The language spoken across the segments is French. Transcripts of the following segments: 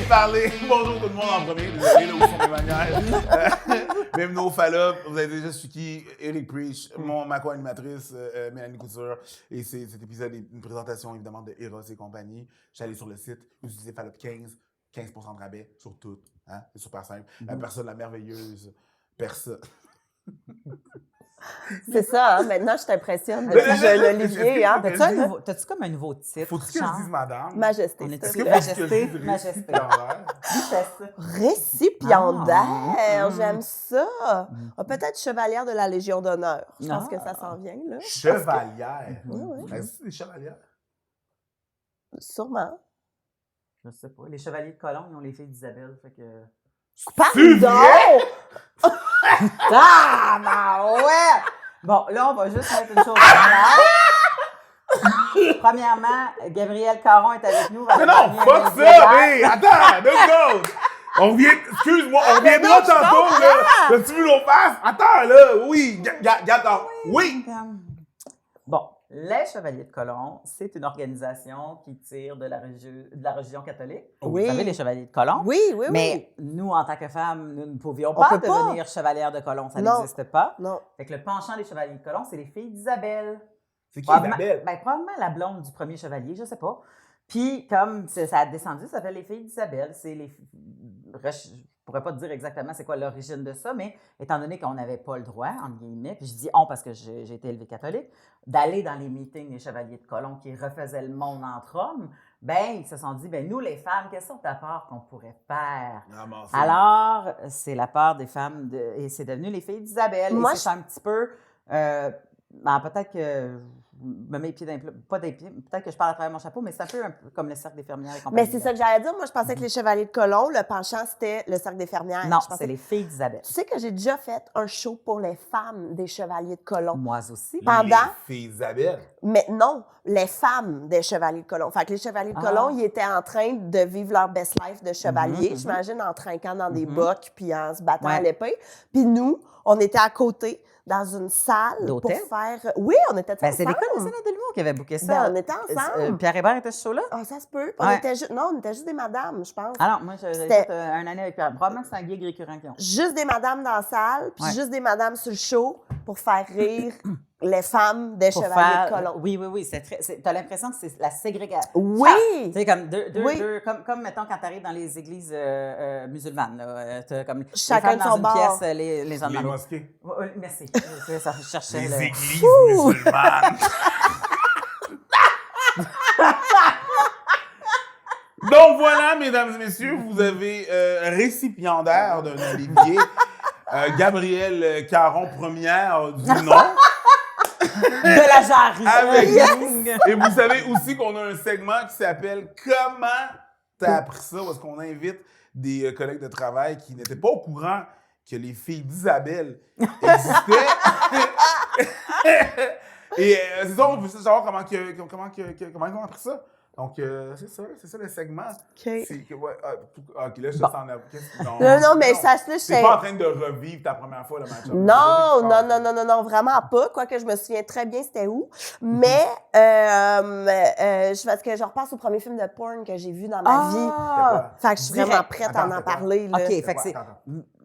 de parler. Bonjour tout le monde en premier. Désolé, là où sont mes manières. Bienvenue au Fallop. Vous avez déjà su qui? Eric Preach, ma co-animatrice, Mélanie Couture. Et cet épisode est une présentation évidemment de Eros et compagnie. Je suis allé sur le site, utilisez Fallop 15 % de rabais sur tout. Hein? C'est super simple. La personne, la merveilleuse personne. C'est ça, hein? Maintenant, je t'impressionne. J'ai l'Olivier, hein? T'as-tu comme un nouveau titre? Faut-tu que je dise madame? Majesté. Est-ce que Majesté? Majesté. Récipiendaire, j'aime ça. Peut-être chevalière de la Légion d'honneur. Je pense que ça s'en vient, là. Chevalière. Oui. Est-ce que des chevalières? Sûrement. Je sais pas. Les chevaliers de Colomb, ils ont les filles d'Isabelle, fait que... Pardon! Ah, ben ouais! Bon, là, on va juste mettre une chose claire. Premièrement, Gabriel Caron est avec nous. Mais non, fuck ça! Hey, attends, deux secondes! On revient, excuse-moi, on reviendra tantôt, là! T'as-tu vu nos faces? Attends, là! Oui, attends, oui! Bon, les Chevaliers de Colomb, c'est une organisation qui tire de la religion catholique. Oui. Vous savez, les Chevaliers de Colomb. Oui. Mais nous, en tant que femmes, nous ne pouvions On pas peut pas. devenir chevalières de Colomb. Ça Non. n'existe pas. Non. Fait que le penchant des Chevaliers de Colomb, c'est les filles d'Isabelle. C'est qui Probablement- Isabelle? Ben, probablement la blonde du premier chevalier, je sais pas. Puis, comme ça a descendu, ça s'appelle les filles d'Isabelle. C'est les... Je pourrais pas te dire exactement c'est quoi l'origine de ça, mais étant donné qu'on n'avait pas le droit, entre guillemets, puis je dis on parce que j'ai été élevée catholique, d'aller dans les meetings des Chevaliers de Colomb qui refaisaient le monde entre hommes, ben ils se sont dit, ben nous les femmes, quelle sorte d'apport qu'on pourrait faire? Alors, c'est la part des femmes, et c'est devenu les filles d'Isabelle. Moi, et c'est un petit peu... ben, peut-être que je me mets les pieds dans les pas des pieds, peut-être que je parle à travers mon chapeau, mais c'est un peu comme le cercle des fermières et compagnie. Mais c'est ça que j'allais dire. Moi, je pensais que les Chevaliers de Colomb, le penchant, c'était le cercle des fermières. Non, Je pensais- c'est les filles d'Isabelle. Tu sais que j'ai déjà fait un show pour les femmes des Chevaliers de Colomb. Moi aussi. Pendant- Les filles d'Isabelle. Mais non, les femmes des Chevaliers de Colomb. Fait que les Chevaliers de Colomb, ils étaient en train de vivre leur best life de chevalier, j'imagine, en trinquant dans des bocs puis en se battant à l'épée. Puis nous, on était à côté dans une salle D'hôtel? pour faire... Oui, on était Ben, c'est ensemble. l'École nationale de l'humour qui avait booké ça. Ben, on était ensemble. Pierre Hébert était ce show-là? Ah, ça se peut. Ouais. On était juste des madames, je pense. Ah non, moi, j'ai C'était- fait un année avec Pierre. Probablement que c'est un gig récurrent qu'ils ont. Juste des madames dans la salle, puis Ouais. juste des madames sur le show pour faire rire les femmes des Pour Chevaliers faire... de Colomb. Oui. T'as l'impression que c'est la ségrégation. Oui! Tu sais, comme Oui. comme mettons quand t'arrives dans les églises musulmanes, là, t'as comme Chacun les de femmes son dans bord. une pièce, les hommes Les dans l'autre. mosquées. Merci. C'est ça, je cherchais. Les le- églises musulmanes. Donc voilà, mesdames et messieurs, vous avez récipiendaire d'un Olivier, Gabriel Caron, première du nom. De la jarrie. Avec Yes! nous. Et vous savez aussi qu'on a un segment qui s'appelle Comment t'as appris ça? Où est-ce qu'on invite des collègues de travail qui n'étaient pas au courant que les filles d'Isabelle existaient. Et c'est ça, on veut savoir comment ils ont appris ça. Donc, c'est ça le segment. OK. C'est que, ouais, OK, là, je te sens nerveux. Non, mais sache-le, T'es c'est... pas en train de revivre ta première fois le match. Non, vraiment pas. Quoique je me souviens très bien c'était où. Mais, parce que je repasse au premier film de porn que j'ai vu dans ma vie. Fait que je suis Direct. vraiment prête à en Attends, parler. Là. OK, fait que quoi? c'est... Attends.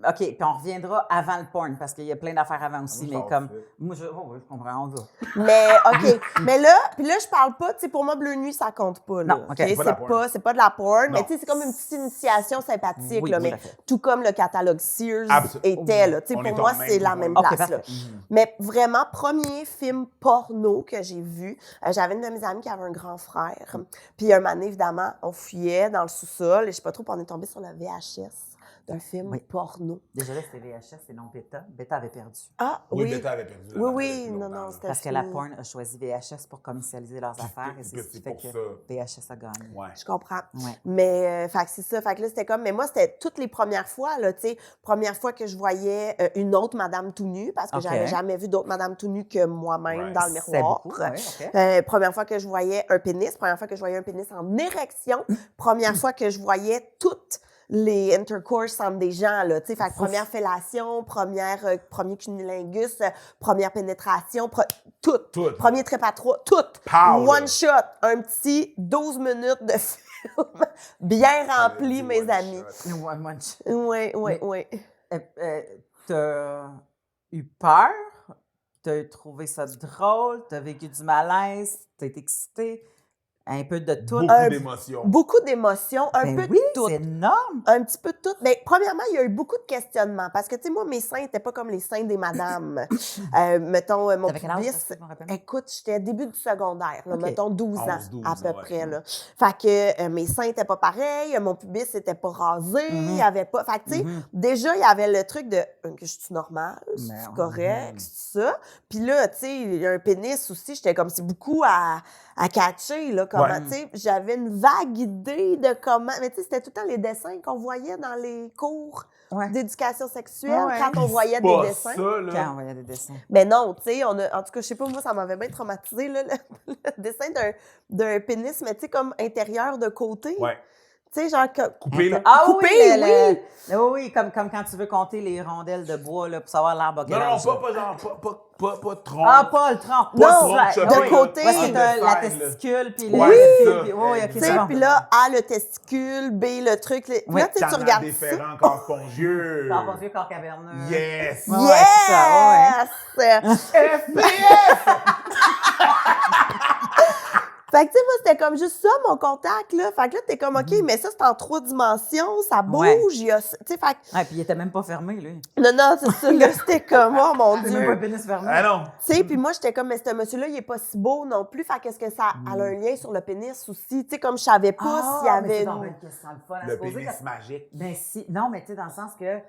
OK, puis on reviendra avant le porn, parce qu'il y a plein d'affaires avant aussi, Moi, mais je comme... t'en fais. Moi, je comprends, on va. Mais, OK. Mais là, je parle pas, tu sais, pour moi, Bleu Nuit, ça compte pas, là. Non, OK. C'est pas de la porn. C'est pas de la porn, Non. mais tu sais, c'est comme une petite initiation sympathique, Oui, là. tout Mais à fait. tout comme le catalogue Sears Absolument. était, là. Tu sais, On est pour dans moi, le même c'est la point. même OK, place, là. parfait. Mais vraiment, premier film porno que j'ai vu, j'avais une de mes amies qui avait un grand frère. Puis un moment donné, évidemment, on fuyait dans le sous-sol, et je sais pas trop, puis on est tombé sur le VHS d'un film Oui. porno. Déjà là, c'était VHS et non Beta. Beta avait perdu. Ah, Oui, oui. Beta avait perdu. la Oui, bataille oui, depuis non, longtemps, non, là. c'était Parce que la fini. porn a choisi VHS pour commercialiser leurs affaires, et c'est ce qui fait pour que ça. VHS a gagné. Ouais. Je comprends. Ouais. Mais, fait que c'est ça. Fait que là, c'était comme, mais moi, c'était toutes les premières fois, là, tu sais. Première fois que je voyais une autre madame tout nue, parce que OK. j'avais jamais vu d'autres madames tout nues que moi-même Ouais. dans le C'est miroir. beaucoup, ouais, OK. Première fois que je voyais un pénis, première fois que je voyais un pénis en érection, première fois que je voyais toute les intercourses entre des gens, là, tu sais, fait que première fellation, premier cunnilingus, première pénétration, tout. Premier trip à 3, tout. Pow, One là. shot, un petit 12 minutes de film bien rempli, dit mes one amis. shot. Oui, oui, Mais- oui. T'as eu peur? T'as trouvé ça drôle? T'as vécu du malaise? T'as été excitée? Un peu de tout? Beaucoup d'émotions. Beaucoup d'émotions, un Ben peu oui, de tout. c'est énorme! Un petit peu de tout. Mais premièrement, il y a eu beaucoup de questionnements. Parce que, tu sais, moi, mes seins n'étaient pas comme les seins des madames. Mettons, mon T'avais quel âge, pubis, ça, je me rappelle? écoute, j'étais début du secondaire, là, OK. mettons 12 ans 11-12 à peu ans, près. ouais. Là. Fait que mes seins n'étaient pas pareils, mon pubis n'était pas rasé, il y avait pas... Fait que, tu sais, déjà, il y avait le truc de que je suis normale, c'est correct, c'est ça. Puis là, tu sais, il y a un pénis aussi, j'étais comme, c'est beaucoup à catcher, là, comment, Ouais. tu sais, j'avais une vague idée de comment... Mais tu sais, c'était tout le temps les dessins qu'on voyait dans les cours Ouais. d'éducation sexuelle, Ouais. quand on voyait des Pas dessins. ça, là. Quand on voyait des dessins. Mais non, tu sais, en tout cas, je sais pas, moi, ça m'avait bien traumatisé, là, le dessin d'un pénis, mais tu sais, comme intérieur de côté. Ouais. Tu sais, genre... Coupé, là. Ah Coupé, oui! Oui, comme quand tu veux compter les rondelles de bois là, pour savoir l'arbre à quel Non, non, âge. pas genre, pas tronc. Ah, pas le tronc. Pas Non, tronc, de chopé, là. côté. Parce que Pas t'as de la fer, là. testicule, puis Ouais, le... c'est ça. puis- oui, OK, Tu c'est sais, bon. puis là, A, le testicule, B, le truc. Puis Oui, là, tu sais, tu Canal regardes ça. déférent, corps spongieux. Corps spongieux, corps caverneux. Yes! Ouais, ouais, c'est ça, Yes! FPS! Fait que, tu sais, moi, c'était comme juste ça, mon contact, là. Fait que là, t'es comme, OK, mais ça, c'est en 3 dimensions, ça bouge, Ouais. il y a... Tu sais, fait que... Ouais, puis il était même pas fermé, lui. Non, c'est ça, là, c'était comme, oh, mon C'est même pas le Dieu. pénis fermé. Ah non! Tu sais, puis moi, j'étais comme, mais ce monsieur-là, il est pas si beau non plus. Fait qu'est-ce que ça a un lien sur le pénis aussi? Tu sais, comme je savais pas s'il y mais avait... c'est donc une question le fun à se Le poser. pénis magique. Ben si, non, mais tu sais, dans le sens que,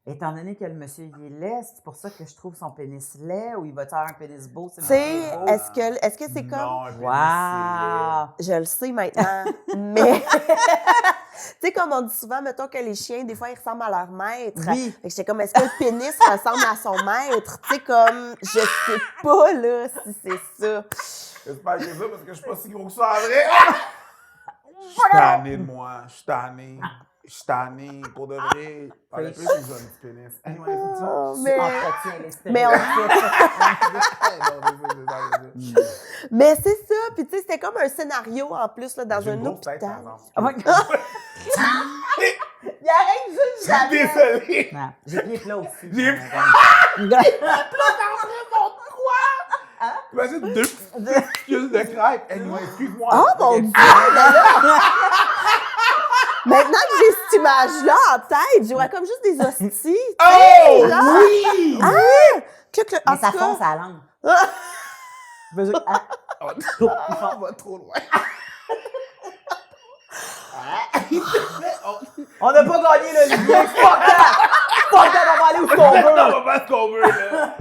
étant donné que le monsieur, il est laid, c'est pour ça que je trouve son pénis laid, ou il va te faire un pénis beau, c'est Tu sais, beau. est-ce que c'est comme... Non, un pénis, Wow! Je le sais maintenant, mais... Tu sais, comme on dit souvent, mettons que les chiens, des fois, ils ressemblent à leur maître. Oui. Fait que j'étais comme, est-ce que le pénis ressemble à son maître? Tu sais, comme, je sais pas, là, si c'est ça. J'espère que c'est ça, parce que je suis pas si gros que ça, en vrai. Je suis tanné de moi. Je suis tanné. Je suis tanné, pour de vrai. Parlez plus, ils ont un petit pénis. Anyway, c'est ça. Oh, mais... Entretien les Mais, mais c'est ça. Puis, tu sais, c'était comme un scénario, en plus, là, dans J'ai un une grosse tête, par hôpital. exemple. Oh my God. Il arrive juste Je suis désolé. Non, j'ai pied plat aussi. J'ai- Imagine 2 petites testicules de crêpe. Anyway, excuse-moi. Oh, mon Dieu! Mais là... Maintenant que j'ai cette image-là en tête, je vois comme juste des hosties. tu sais, Oh! là. Oui! Ah! En Mais ça tout cas, fonce à la langue. Ah! Je veux dire, ah, On va trop loin. on n'a pas gagné le lien. Fuck that! Fuck that, on va aller où qu'on On veut. va pas ce qu'on veut, là.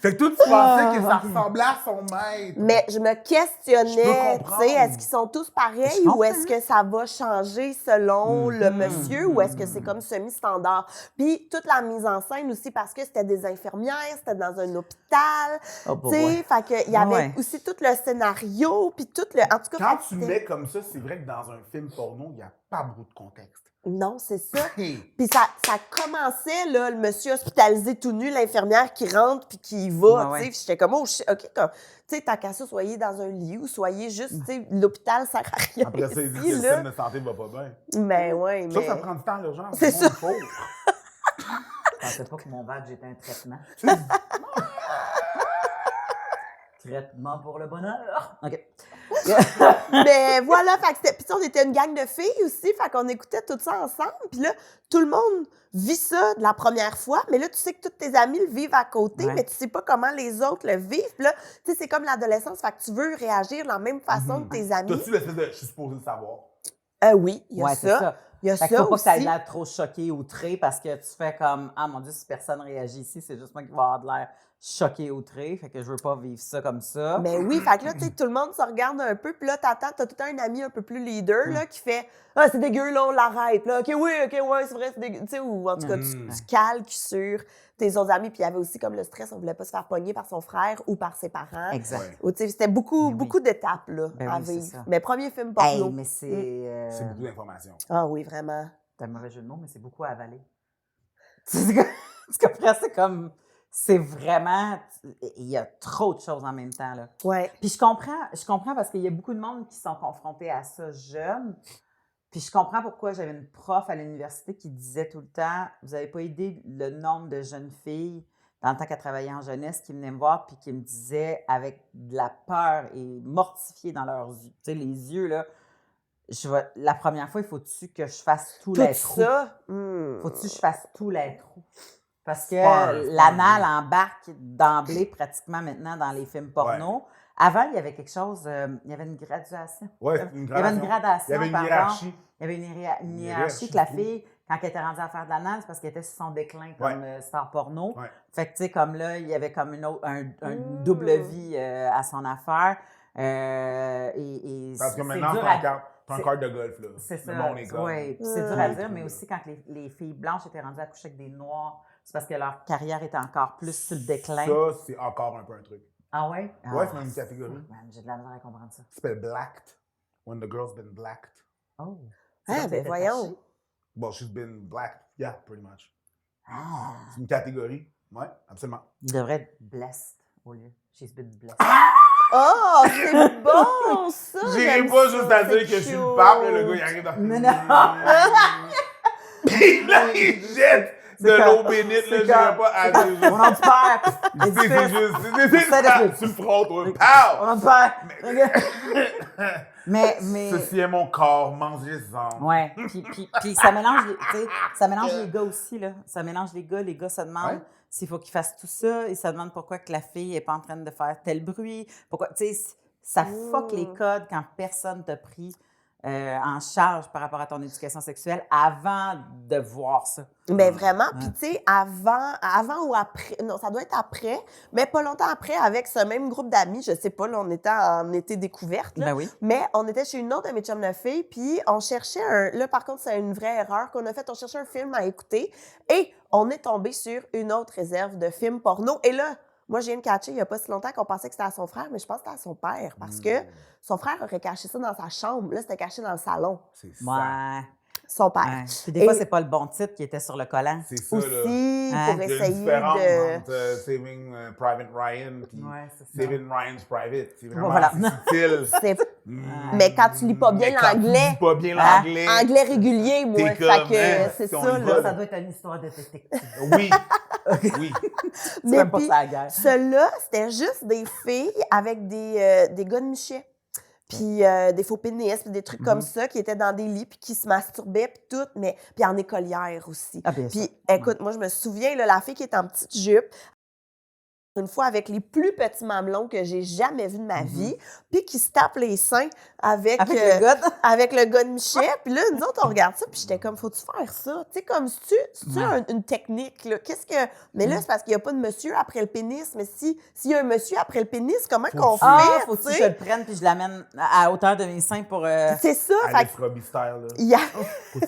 Fait que toi, tu pensais que ça ressemblait à son maître. Mais je me questionnais, Je peux tu comprendre. sais, est-ce qu'ils sont tous pareils Je ou est-ce que ça va changer selon le monsieur ou est-ce que c'est comme semi-standard? Puis toute la mise en scène aussi parce que c'était des infirmières, c'était dans un hôpital, Oh, tu sais, fait que il y avait Ouais. aussi tout le scénario, puis tout le... En tout cas, Quand fait tu que le c'était- mets comme ça, c'est vrai que dans un film porno, il n'y a pas beaucoup de contexte. Non, c'est ça. Hey. Puis ça commençait, là, le monsieur hospitalisé tout nu, l'infirmière qui rentre puis qui y va, Ouais, tu sais. ouais. Puis j'étais comme, oh, OK, tu sais, tant qu'à ça, soyez dans un lit ou soyez juste, tu sais, l'hôpital sert à rien. Après ça, il dit que ici, le là. système de santé va pas bien. Mais ouais, mais... Ça prend du temps à l'urgence. C'est ça. Faut. Je pensais pas que mon badge était un traitement. Traitement pour le bonheur. OK. Mais voilà, fait que c'était... Puis tu sais, on était une gang de filles aussi, fait qu'on écoutait tout ça ensemble. Puis là, tout le monde vit ça de la première fois, mais là, tu sais que tous tes amis le vivent à côté, Ouais. mais tu sais pas comment les autres le vivent. Puis là, tu sais, c'est comme l'adolescence, fait que tu veux réagir de la même façon que tes amis. T'as-tu l'espèce de je suis supposé le savoir? Oui, il y a Ouais, c'est ça. ça. Il y a Fait qu'il ça faut pas que ça ait aussi. l'air trop choqué, outré, parce que tu fais comme, ah mon Dieu, si personne réagit ici, c'est juste moi qui vais avoir de l'air choqué, outré. Fait que je veux pas vivre ça comme ça. Mais oui, fait que là, tu sais, tout le monde se regarde un peu, puis là, t'as tout le temps un ami un peu plus leader, là, qui fait « Ah, c'est dégueu, là, on l'arrête, là. OK, oui, OK, ouais, c'est vrai, c'est dégueu. » Tu sais, ou en tout cas, tu calques sur tes autres amis, puis il y avait aussi comme le stress, on voulait pas se faire pogner par son frère ou par ses parents. Exact. Ou, tu sais, c'était beaucoup, Mais oui. beaucoup d'étapes, là, Ben à oui, c'est vivre. ça. Mais premier film porno. Hey, mais c'est. C'est beaucoup d'informations. Ah oui, vraiment. C'est un mauvais jeu de mots, mais c'est beaucoup à avaler. Tu comprends? C'est comme. C'est vraiment. Il y a trop de choses en même temps, là. Ouais. Puis je comprends parce qu'il y a beaucoup de monde qui sont confrontés à ça jeunes. Puis je comprends pourquoi j'avais une prof à l'université qui disait tout le temps, vous n'avez pas idée le nombre de jeunes filles dans le temps qu'elle travaillait en jeunesse qui venaient me voir puis qui me disaient avec de la peur et mortifiées dans leurs yeux, tu sais, les yeux, là, la première fois, il faut-tu que je fasse tous les trous? ça. Faut-tu que je fasse tous les trous? Parce que C'est pas l'anal embarque d'emblée pratiquement maintenant dans les films porno. Ouais. Avant, il y avait quelque chose, il y avait une graduation. Ouais, Il y avait une gradation. Il y avait une pardon. hiérarchie. Il y avait une hiérarchie hiérarchie, que la je trouve. fille, quand elle était rendue à faire de l'anal, c'est parce qu'elle était sur son déclin comme star porno. Ouais. Fait que, tu sais, comme là, il y avait comme une double vie à son affaire. Parce que c'est maintenant, dur t'as un carte de golf, là. c'est ça. Le monde est comme- Oui, puis c'est dur à dire, mais aussi quand les filles blanches étaient rendues à coucher avec des noirs, c'est parce que leur carrière était encore plus sur le déclin. Ça, c'est encore un peu un truc. Ah ouais? Ouais, c'est même une catégorie. J'ai de la misère à comprendre ça. Ça s'appelle blacked. When the girl's been blacked. Oh. Ah, ben voyons. Well, she's been blacked. Yeah, pretty much. Ah. C'est une catégorie. Ouais, absolument. Il devrait être blessed au lieu. She's been blessed. Oh, c'est bon, ça! J'irai j'aime pas ça, juste à c'est dire que je suis le cute. pape, là, le gars, il arrive dans... Mais non. Puis là, il jette de l'eau bénite, là, c'est j'irai comme- pas à dire Au nom du père! C'est juste... Ça C'est depuis- sur le front, toi. Au Pow! nom du père! Mais... Ceci est mon corps, mangez-en. Ouais, puis ça mélange, tu sais, ça mélange les gars aussi, là. Ça mélange les gars se demandent Ouais. s'il faut qu'ils fassent tout ça, ils se demandent pourquoi que la fille n'est pas en train de faire tel bruit, pourquoi, tu sais, ça fuck les codes quand personne t'a pris en charge par rapport à ton éducation sexuelle avant de voir ça. Mais vraiment, puis tu sais, avant ou après, non, ça doit être après, mais pas longtemps après, avec ce même groupe d'amis, je sais pas, là, on était en été découverte, là, Ben oui. mais on était chez une autre de mes chums de filles, puis on cherchait là, par contre, c'est une vraie erreur qu'on a faite, on cherchait un film à écouter, et on est tombé sur une autre réserve de films porno, et là, moi, je viens de catcher il n'y a pas si longtemps qu'on pensait que c'était à son frère, mais je pense que c'était à son père, parce que son frère aurait caché ça dans sa chambre. Là, c'était caché dans le salon. C'est ça. Ouais. Son père. Ouais. Puis des fois, Et- c'est pas le bon titre qui était sur le collant. C'est ça, là. Aussi, Hein? pour Il y a une essayer différence de... entre Saving Private Ryan puis Ouais, c'est ça. Saving Ryan's Private. C'est vraiment Voilà. subtil. C'est- Mais quand tu lis pas bien Mais quand tu l'anglais, lis pas bien hein, l'anglais. anglais régulier, moi. T'es Fait comme, que hein, c'est si on ça, y là. va, Ça doit être une histoire de détective. Oui. Oui. C'est Mais même pas puis, ça la guerre. ceux-là, c'était juste des filles avec des gars de Michel. Puis des faux pénis, puis des trucs comme ça, qui étaient dans des lits, puis qui se masturbaient, puis tout, mais puis en écolière aussi. Ah, bien Puis sûr. écoute, moi, je me souviens, là, la fille qui est en petite jupe, une fois avec les plus petits mamelons que j'ai jamais vus de ma vie, puis qui se tape les seins avec Avec le gars de- avec le gars de Michel. Puis là, nous autres, on regarde ça, puis j'étais comme, faut-tu faire ça? Tu sais, comme, c'est-tu une technique, là? Qu'est-ce que... Mais là, c'est parce qu'il n'y a pas de monsieur après le pénis. Mais s'il y a un monsieur après le pénis, comment qu'on fait? Ah, faut tu que je sais? le prenne puis je l'amène à hauteur de mes seins pour... C'est ça, fait Alice que... Robbie style, là. il y a- Côté,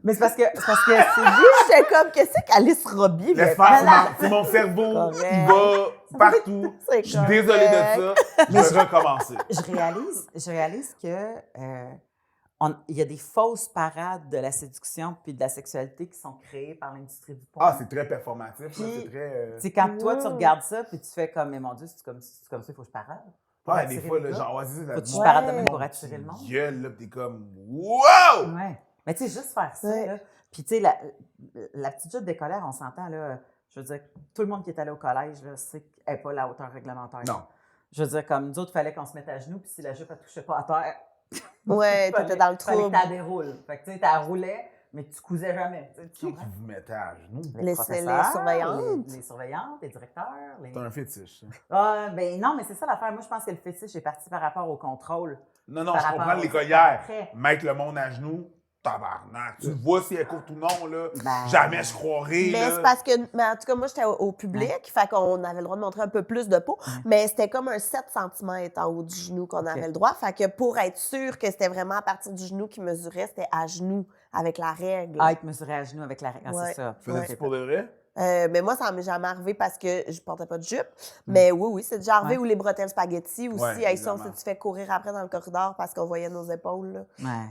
Mais c'est parce que c'est J'étais comme, qu'est-ce qu'Alice Robbie? Laisse mais- faire, c'est mon cerveau Correct. qui va partout. C'est Je suis désolée de ça. Je vais recommencer. je réalise que il y a des fausses parades de la séduction puis de la sexualité qui sont créées par l'industrie du porn. Ah, c'est très performatif. là, Puis, c'est très... C'est quand toi, tu regardes ça puis tu fais comme, mais mon Dieu, c'est comme ça, il faut que je parade. pour Ouais, des attirer fois, le là, gars. genre, ouais, c'est ça. Faut que tu Ouais. parades de même pour attirer le monde. Gueule, là, pis t'es comme, wow! Ouais. Mais tu sais, juste faire ça, Ouais. là. Puis tu sais, la petite jupe d'écolaire, on s'entend, là, je veux dire, tout le monde qui est allé au collège, là, sait qu'elle n'est pas la hauteur réglementaire. Non. Je veux dire, comme nous autres, il fallait qu'on se mette à genoux, puis si la jupe ne touchait pas à terre, Ouais, t'étais dans le fallait que trouble. tu déroules. Fait que tu sais, tu roulais, mais tu cousais jamais. Tu sais, tu Qui comprends? vous mettait à genoux? Les professeurs, surveillantes. Les surveillantes, les directeurs. C'est un fétiche, ça. Ah, ben non, mais c'est ça l'affaire. Moi, je pense que le fétiche est parti par rapport au contrôle. Non, non, par je rapport comprends aux l'écolière. après. Mettre le monde à genoux, tabarnak. Tu vois si elle court ou non, là. Ben, Jamais je croirais, Mais là. c'est parce que, mais en tout cas, moi, j'étais au public, fait qu'on avait le droit de montrer un peu plus de peau, mais c'était comme un 7 cm en haut du genou qu'on avait le droit. Fait que pour être sûr que c'était vraiment à partir du genou qu'il mesurait, c'était à genoux avec la règle. Ah, être mesuré à genoux avec la règle. Ah, Ouais. c'est ça. Faisais-tu pour de vrai? Mais moi, ça m'est jamais arrivé parce que je portais pas de jupe. Mais oui, c'est déjà arrivé. Ouais. Ou les bretelles spaghetti aussi. Ouais, Hey, ça, on évidemment. s'est fait courir après dans le corridor parce qu'on voyait nos épaules. Là.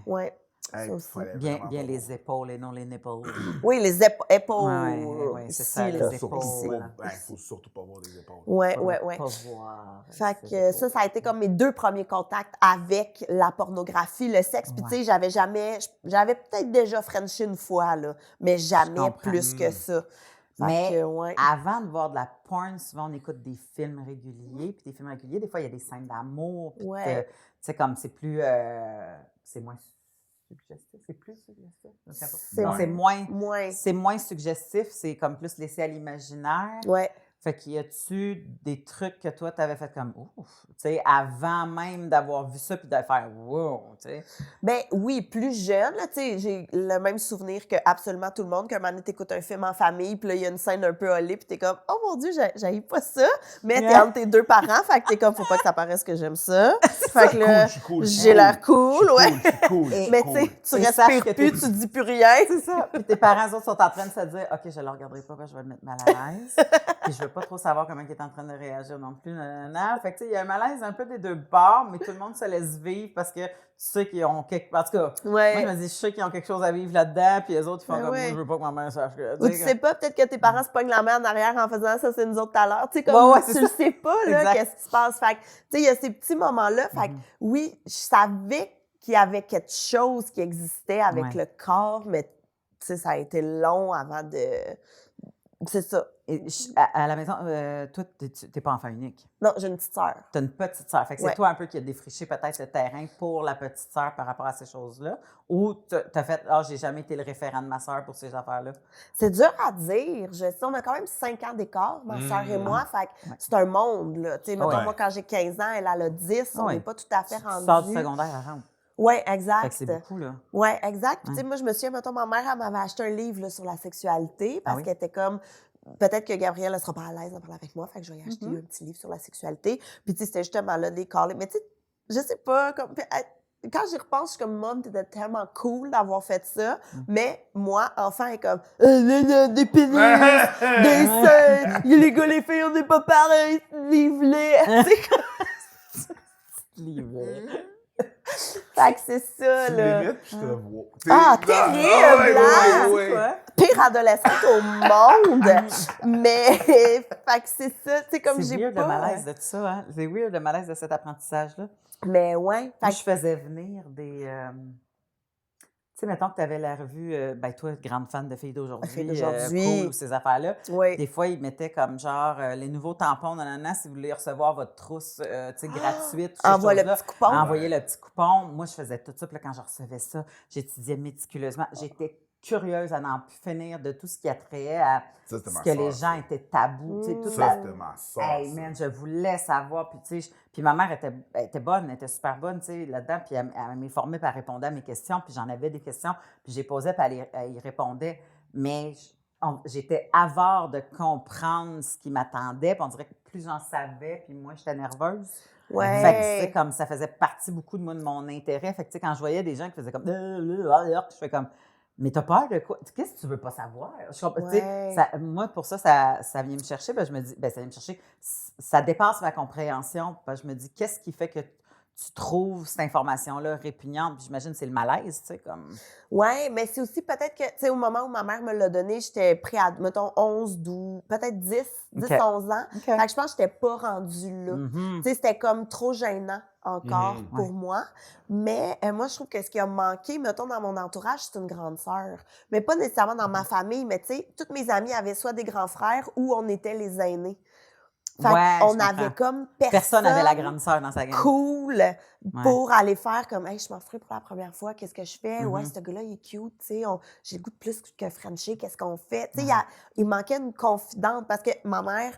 Ouais. Ouais. Hey, Ça aussi. fallait Bien, vraiment bien pas les voir. épaules et non les nipples. Oui, les épaules. Ouais, c'est ici, ça, là. les Surtout épaules. pas- ben, faut surtout pas voir des épaules. Ouais, Pas- ouais, ouais. Pas voir. Fait ces que épaules. ça a été comme mes 2 premiers contacts avec la pornographie, le sexe. Puis, tu sais, j'avais peut-être déjà frenché une fois, là, mais jamais comprends. plus que ça. Fait Mais que, ouais. avant de voir de la porn, souvent on écoute des films réguliers. Puis des films réguliers, des fois, il y a des scènes d'amour. Puis Ouais. tu sais, comme c'est plus. C'est moins suggestif. C'est plus suggestif? Je sais pas. C'est Non, moins. c'est moins suggestif. C'est comme plus laissé à l'imaginaire. Ouais. Fait qu'il y a-tu des trucs que toi, tu avais fait comme ouf, tu sais, avant même d'avoir vu ça puis de faire wow, tu sais? Ben oui, plus jeune, là, tu sais, j'ai le même souvenir que absolument tout le monde, qu'un moment donné, t'écoutes un film en famille, puis là, il y a une scène un peu holée, puis t'es comme, oh mon Dieu, j'haïs pas ça, mais t'es entre tes 2 parents, fait que t'es comme, faut pas que ça paraisse que j'aime ça. Fait que là, Je suis cool, j'ai l'air cool, ouais. Je suis cool, je suis Mais cool. tu sais, tu Et sache respires que plus, t'es- tu dis plus rien. C'est ça. Puis tes parents, eux autres, sont en train de se dire, OK, je le regarderai pas, parce que je vais le mettre mal à l'aise. Puis je veux pas trop savoir comment il est en train de réagir non plus. Nanana. Fait que tu sais, il y a un malaise un peu des 2 bords, mais tout le monde se laisse vivre parce que tu sais qu'ils ont quelque... En tout cas, moi, je me dis, je sais qu'ils ont quelque chose à vivre là-dedans, puis les autres, ils font Ben comme, ouais. moi, je veux pas que ma mère sache que... Ou tu sais pas, peut-être que tes parents se pognent la main en arrière en faisant ça, c'est nous autres tout à l'heure. Tu sais, comme Ouais, ouais, c'est tu le ça. sais pas, là, Exact. qu'est-ce qui se passe. Fait que, tu sais, il y a ces petits moments-là. Fait que, oui, je savais qu'il y avait quelque chose qui existait avec Ouais. le corps, mais, tu sais, ça a été long avant de. C'est ça. Et à la maison, toi, t'es pas enfant unique. Non, j'ai une petite sœur. T'as une petite sœur. Fait que c'est Ouais. toi un peu qui a défriché peut-être le terrain pour la petite sœur par rapport à ces choses-là. Ou t'as fait, j'ai jamais été le référent de ma sœur pour ces affaires-là. C'est dur à dire. Je sais, on a quand même 5 ans d'écart, ma sœur et moi. Fait que c'est un monde, là. Tu sais, mettons, Ouais. moi, quand j'ai 15 ans, elle a 10. On Ouais. n'est pas tout à fait Tu sors du rendus. secondaire à rentre. Oui, Fait exact. que c'est beaucoup, là. Oui, exact. Puis, tu sais, moi, je me souviens, mettons, ma mère, elle m'avait acheté un livre là, sur la sexualité parce oui? qu'elle était comme. Peut-être que Gabrielle, elle sera pas à l'aise d'en parler avec moi, fait que je vais y acheter un petit livre sur la sexualité. Puis, tu sais, c'était justement là des calls. Mais, tu sais, je sais pas, comme. Quand j'y repense, je suis comme, Mom, t'étais tellement cool d'avoir fait ça. Mais moi, enfant, elle est comme, des pénis, des seins, les gars, les filles, on n'est pas pareil, livre-les. Tu sais, Livre. fait que c'est ça, Tu là. l'imites, puis je te vois. Ah, T'sais, terrible, hein? ouais, ouais, ouais. Quoi? Pire adolescente au monde. Mais, fait que c'est ça, tu sais, comme C'est j'ai weird pas... le malaise de tout ça, hein? C'est weird le malaise de cet apprentissage-là. Mais ouais, Moi, fait je faisais venir des... tu sais, mettons que tu avais la revue, ben toi, grande fan de Filles d'aujourd'hui, Filles d'aujourd'hui. Cool, ou ces affaires-là. que, oui. Des fois, ils mettaient comme genre les nouveaux tampons, nanana, si vous voulez recevoir votre trousse, tu sais, gratuite. ces Envoie le choses-là. petit coupon. Envoyer le petit coupon. Moi, je faisais tout ça. Puis là, quand je recevais ça, j'étudiais méticuleusement. J'étais curieuse à n'en plus finir de tout ce qui attrayait à Ça, c'était ce ma que les sœur, gens étaient tabous. Tu sais, toute Ça, la... c'était ma sœur. Hey, ça. man, je voulais savoir. Puis, tu sais, puis ma mère était bonne, elle était super bonne, tu sais, là-dedans. Puis elle m'informait, puis elle répondait à mes questions. Puis j'en avais des questions, puis j'ai posais, puis elle y répondait. Mais j'étais avare de comprendre ce qui m'attendait. Puis on dirait que plus j'en savais, puis moins j'étais nerveuse. Ouais. Fait que, tu sais, comme ça faisait partie beaucoup de moi, de mon intérêt. Fait que, tu sais, quand je voyais des gens qui faisaient comme... Je fais comme... Mais t'as peur de quoi? Qu'est-ce que tu veux pas savoir? Je comprends, tu sais, Ouais. moi, pour ça vient me chercher. Ben, je me dis, ben, ça vient me chercher. Ça dépasse ma compréhension. Ben, je me dis, qu'est-ce qui fait que tu trouves cette information-là répugnante? Puis j'imagine que c'est le malaise, tu sais, comme... Ouais, mais c'est aussi peut-être que, tu sais, au moment où ma mère me l'a donné, j'étais mettons, 11, 12, peut-être 10, 11 ans. OK. Fait que je pense que j'étais pas rendue là. Mhm. Tu sais, c'était comme trop gênant encore pour Ouais. moi. Mais moi, je trouve que ce qui a manqué, mettons, dans mon entourage, c'est une grande sœur. Mais pas nécessairement dans ma famille, mais tu sais, toutes mes amies avaient soit des grands frères ou on était les aînés. Fait Ouais, qu'on je avait comprends. comme Personne n'avait la grande sœur dans sa gang. cool pour aller faire comme, hey, je m'offrais pour la première fois, qu'est-ce que je fais? Ouais, ce gars-là, il est cute, tu sais, j'ai le goût de plus que Frenchie, qu'est-ce qu'on fait? Tu sais, il manquait une confidente parce que ma mère,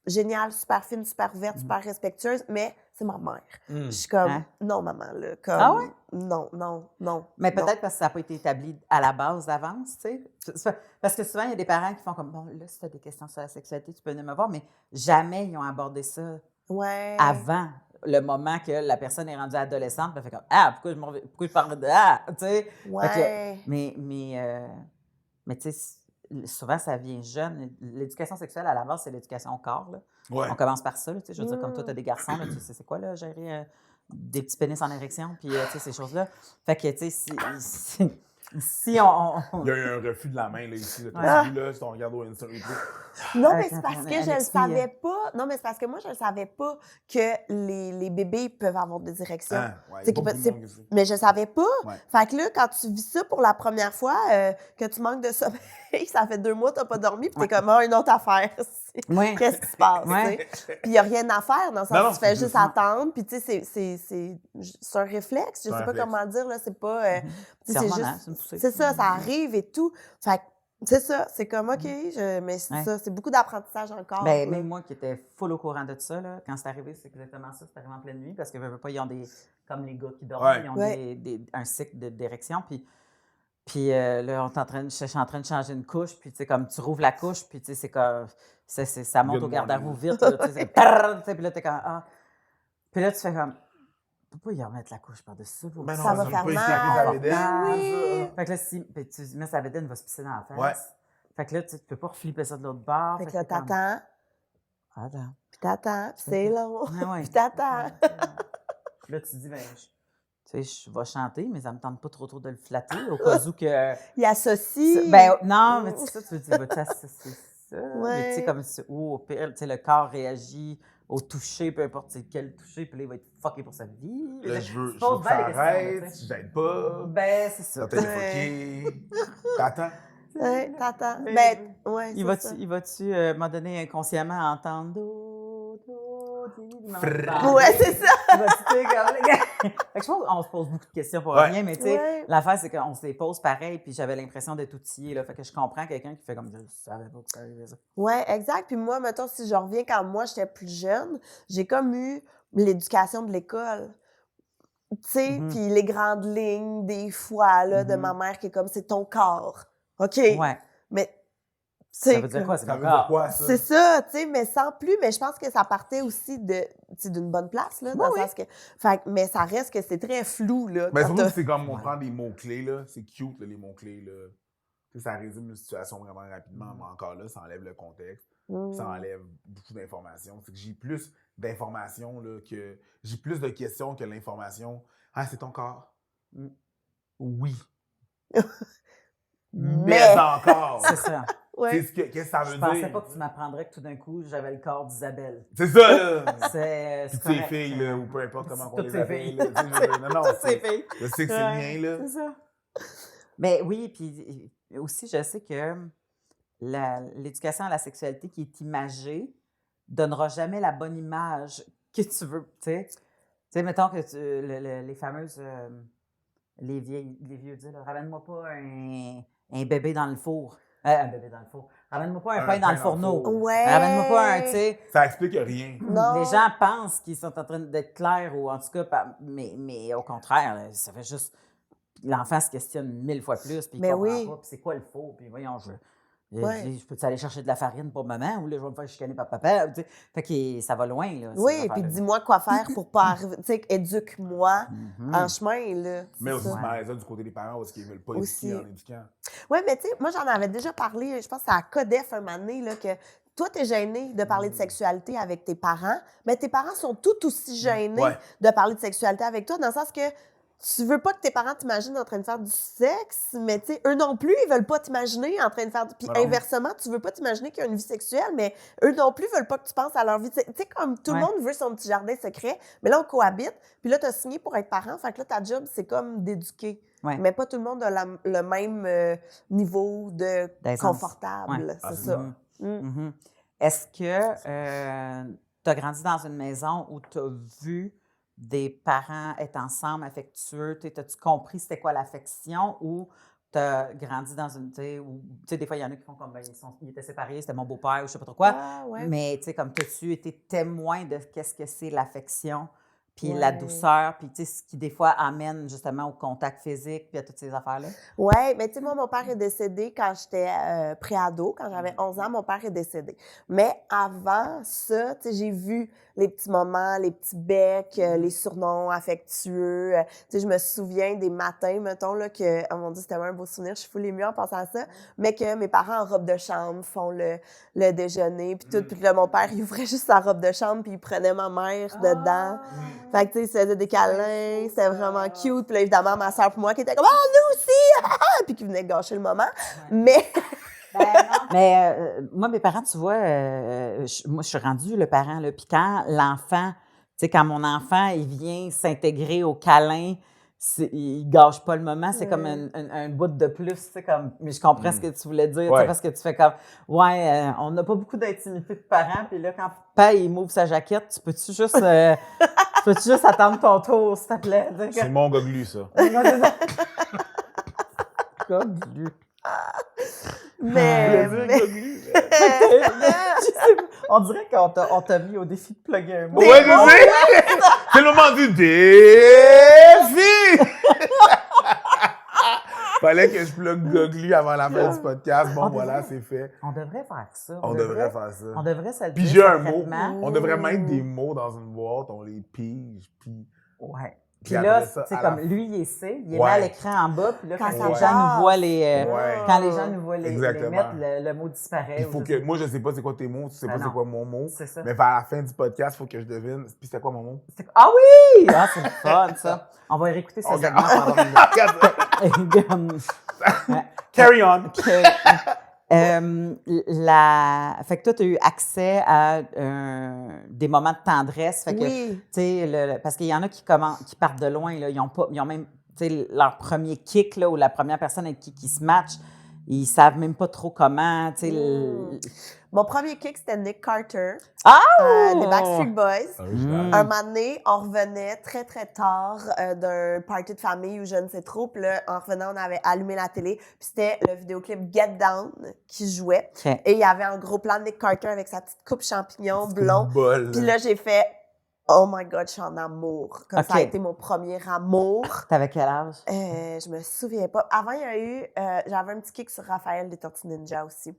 géniale, super fine, super ouverte, super respectueuse, mais c'est ma mère. Mm. Je suis comme, Hein? non, maman, là, comme, Ah ouais? non. Mais non. peut-être parce que ça n'a pas été établi à la base d'avance, tu sais. Parce que souvent, il y a des parents qui font comme, bon, là, si tu as des questions sur la sexualité, tu peux venir me voir, mais jamais ils ont abordé ça Ouais. avant le moment que la personne est rendue adolescente. Elle fait comme, ah, pourquoi je parle de ah, tu sais. Fait que Ouais. mais tu sais, souvent, ça vient jeune. L'éducation sexuelle, à la base, c'est l'éducation au corps, là. Ouais. On commence par ça, là, tu sais. Je veux dire, comme toi, tu as des garçons, là, tu sais, c'est quoi, là, gérer des petits pénis en érection, puis, tu sais, ces choses-là. Fait que, tu sais, si on... Il y a eu un refus de la main, là, ici. Là, Ouais. t'as vu, là, si on regarde au Insta replay. Non, mais Avec c'est parce un que je ne NXT, savais pas. Non, mais c'est parce que moi, je ne savais pas que les bébés peuvent avoir des érections. Ah, ouais, C'est il y a que- beaucoup de c'est- monde qui sait. Mais je savais pas. Ouais. Fait que là, quand tu vis ça pour la première fois, que tu manques de sommeil, ça fait 2 mois que tu n'as pas dormi, puis t'es comme, une autre affaire. Ouais. Qu'est-ce qui se passe? Ouais. tu sais? Puis il n'y a rien à faire dans le sens Non, non, où tu fais c'est juste ça. attendre. Puis tu sais, c'est un réflexe. Je C'est un sais pas réflexe. comment dire, là. C'est pas. tu sais, C'est c'est hormonal, juste. c'est une poussée. C'est ça, ça arrive et tout. Fait que c'est ça. C'est comme, OK, mais c'est Ouais. ça. C'est beaucoup d'apprentissage encore. Ben, là. même moi qui étais full au courant de ça, là, quand c'est arrivé, c'est exactement ça. C'est arrivé en pleine nuit parce que, veux pas, ils ont des. Comme les gars qui dorment, Ouais. ils ont Ouais. un cycle d'érection. Puis là, je suis en train de changer une couche. Puis, tu sais, comme tu rouvres la couche, puis, tu sais, c'est comme. Ça monte Good au garde-à-vous morning. vite. Là, tu sais, c'est comme, tu sais, puis là, t'es comme. Ah. Puis là, tu fais comme. On peut pas y remettre la couche par-dessus ça. Ben non, Ça va peut faire pas mal. esclaver sa bédaine. Ben oui. Fait que là, si puis tu mets sa bédaine, il va se pisser dans la face. Ouais. Fait que là, tu peux pas reflipper ça de l'autre bord. Fait que que là, t'es comme, t'attends, Attends. puis c'est long. Ah ouais. Puis t'attends. Puis là, tu te dis, ben, tu sais, je vais chanter, mais ça me tente pas trop de le flatter, au cas où que. Il associe. Ben, non, mais tu sais, ça, tu te dis, va-tu associer ça? Mais tu sais, Ouais. comme, ou au pire, tu sais, le corps réagit au toucher, peu importe c'est quel toucher, puis là, il va être fucké pour sa vie. Là, je veux Tu que poses ça bien les questions, arrête, là, tu sais. j'aide pas. Ben, c'est ça. Ça t'a fucké. T'attends. Ouais, t'attends. Mais- Ben, ouais, Il c'est ça. va-tu m'en donner inconsciemment entendre do, il m'en Frrrr. parle. Ouais, c'est ça. Il va-tu, tu sais, comme les gars. Fait que je pense qu'on se pose beaucoup de questions pour Ouais. rien, mais tu sais, Ouais. l'affaire, c'est qu'on se les pose pareil, puis j'avais l'impression d'être outillée, là. Fait que je comprends quelqu'un qui fait comme, je savais pas que ça arrivait ça. Ouais, exact. Puis moi, mettons, si je reviens quand moi, j'étais plus jeune, j'ai comme eu l'éducation de l'école. Tu sais, Mhm. puis les grandes lignes, des fois, là, de Mhm. ma mère qui est comme, c'est ton corps. OK? Ouais. Mais, tu Ça sais, veut dire comme- quoi? C'est Ça mon veut dire corps. quoi, ça? C'est ça, tu sais, mais sans plus. Mais je pense que ça partait aussi de, tu sais, d'une bonne place, là, dans le sens que... Fait que- mais ça reste que c'est très flou, là. Mais quand surtout t'as- que c'est comme on Ouais. prend des mots-clés, là. C'est cute, là, les mots-clés, là. Tu sais, ça résume une situation vraiment rapidement, mais encore là, ça enlève le contexte, Mm. ça enlève beaucoup d'informations. C'est que j'ai plus d'informations, là, que... J'ai plus de questions que l'information. Ah, c'est ton corps? Mm. Oui. Mais- encore! C'est ça. Ouais. Qu'est-ce que ça veut Je dire? pensais pas que tu m'apprendrais que tout d'un coup, j'avais le corps d'Isabelle. C'est ça, là! C'est Puis ces correct. filles, là, ou peu importe comment on Toutes les ces appelle. filles. là, tu sais, je veux dire, non, non, Toutes ces filles. je sais que c'est Ouais, le mien, là. C'est ça. Mais oui, puis aussi, je sais que l'éducation à la sexualité qui est imagée donnera jamais la bonne image que tu veux, tu sais. Tu sais, mettons que les fameuses, les vieux disent, là, ramène-moi pas un bébé dans le four. Un bébé dans le four. Ramène-moi pas un pain dans le fourneau. Ouais. Ramène-moi pas un, tu sais. Ça explique rien. Non. Les gens pensent qu'ils sont en train d'être clairs ou en tout cas, mais au contraire, là, ça fait juste. L'enfant se questionne 1000 fois plus, puis il Mais comprend oui. pas, puis c'est quoi le faux, puis voyons, Ouais. je peux-tu aller chercher de la farine pour maman ou là, je vais me faire chicaner par papa, tu sais. Fait que ça va loin, là. ces Oui, puis affaires-là. dis-moi quoi faire pour pas arriver. Tu sais, éduque-moi Mhm. en chemin, là. Mais C'est aussi, ça. ce malaise-là du côté des parents, parce qu'ils veulent pas Aussi. éduquer en éduquant. Oui, mais tu sais, moi, j'en avais déjà parlé, je pense que c'est à Codef un moment donné, là, que toi, t'es gêné de parler de sexualité avec tes parents, mais tes parents sont tout aussi gênés Ouais. de parler de sexualité avec toi, dans le sens que tu veux pas que tes parents t'imaginent en train de faire du sexe, mais tu sais, eux non plus, ils veulent pas t'imaginer en train de faire du... Puis Non, non. inversement, tu veux pas t'imaginer qu'il y a une vie sexuelle, mais eux non plus veulent pas que tu penses à leur vie. Tu sais, comme tout le Ouais. monde veut son petit jardin secret, mais là, on cohabite, puis là, t'as signé pour être parent, fait que là, ta job, c'est comme d'éduquer. Ouais. Mais pas tout le monde a le même niveau de D'aisance. confortable, Ouais. c'est Ah, c'est ça. Mhm. Mm. Mhm. Est-ce que tu as grandi dans une maison où tu as vu des parents être ensemble, affectueux? As-tu compris c'était quoi l'affection ou tu as grandi dans une. Tu sais, des fois, il y en a qui font comme ben, ils étaient séparés, c'était mon beau-père ou je sais pas trop quoi. Ah, ouais. Mais tu sais, comme as-tu été témoin de qu'est-ce que c'est l'affection puis la Ouais. douceur, puis tu sais, ce qui des fois amène justement au contact physique, puis à toutes ces affaires-là? Oui, mais tu sais, moi, mon père est décédé quand j'étais préado, quand j'avais 11 ans, mon père est décédé. Mais avant ça, tu sais, j'ai vu les petits moments, les petits becs, les surnoms affectueux. Tu sais, je me souviens des matins, mettons, là, que, oh mon Dieu, c'était vraiment un beau souvenir, je suis full émue en pensant à ça, mais que mes parents en robe de chambre font le déjeuner, puis tout, puis là, mon père, il ouvrait juste sa robe de chambre, puis il prenait ma mère dedans. Fait que, tu sais, il se faisait des câlins, c'était vraiment cute. Puis là, évidemment, ma soeur et moi qui étaient comme « Ah, nous aussi! » puis qui venaient gâcher le moment. Mais Mais moi, mes parents, tu vois, moi, je suis rendue le parent, là, puis quand l'enfant, tu sais, quand mon enfant, il vient s'intégrer au câlin, il gâche pas le moment, c'est comme un bout de plus, tu sais, comme, mais je comprends ce que tu voulais dire, tu sais, parce que tu fais comme, on n'a pas beaucoup d'intimité de parents, puis là, quand papa, il m'ouvre sa jaquette, tu peux-tu juste attendre ton tour, s'il te plaît? C'est mon goglu, ça. mais On dirait qu'on t'a mis au défi de plugger un mot. Ouais, je sais! C'est le moment du défi! Fallait que je plug Goglu avant la fin du podcast. Bon, voilà, c'est fait. On devrait faire ça. On devrait faire ça. On devrait se le Puis dire j'ai un mot. secrètement. On devrait mettre des mots dans une boîte, on les pige, puis... Ouais. Puis Puis là, après ça, tu sais, à comme la- lui, il essaie, il est Ouais. là à l'écran en bas, puis là, quand Quand les ça gens passe. nous voient les... Ouais. Quand les gens nous voient les Exactement. mettre, le mot disparaît. Il faut ou que... Moi, je sais pas c'est quoi tes mots, tu sais Ben pas non. c'est quoi mon mot. C'est ça. Mais vers la fin du podcast, il faut que je devine. Puis c'était quoi mon mot? Ah oui! Ah, c'est le fun, ça. On va réécouter ce On segment pour avoir une... Carry on! Fait que toi, tu as eu accès à des moments de tendresse. Fait que, oui. tu sais, parce qu'il y en a qui partent de loin, là, ils ont même, tu sais, leur premier kick, là, ou la première personne avec qui se match, ils savent même pas trop comment, tu sais. Mon premier kick, c'était Nick Carter, Ah! des Backstreet Boys. Original. Un moment donné, on revenait très, très tard d'un party de famille ou je ne sais trop. Puis là, en revenant, on avait allumé la télé. Puis c'était le vidéoclip Get Down qui jouait. OK. Et il y avait un gros plan de Nick Carter avec sa petite coupe champignon blond. Bol. Puis là, j'ai fait « Oh my God, je suis en amour ». Comme ça a OK. été mon premier amour. T'avais quel âge? Je me souviens pas. Avant, il y a eu... j'avais un petit kick sur Raphaël des Tortues Ninja aussi.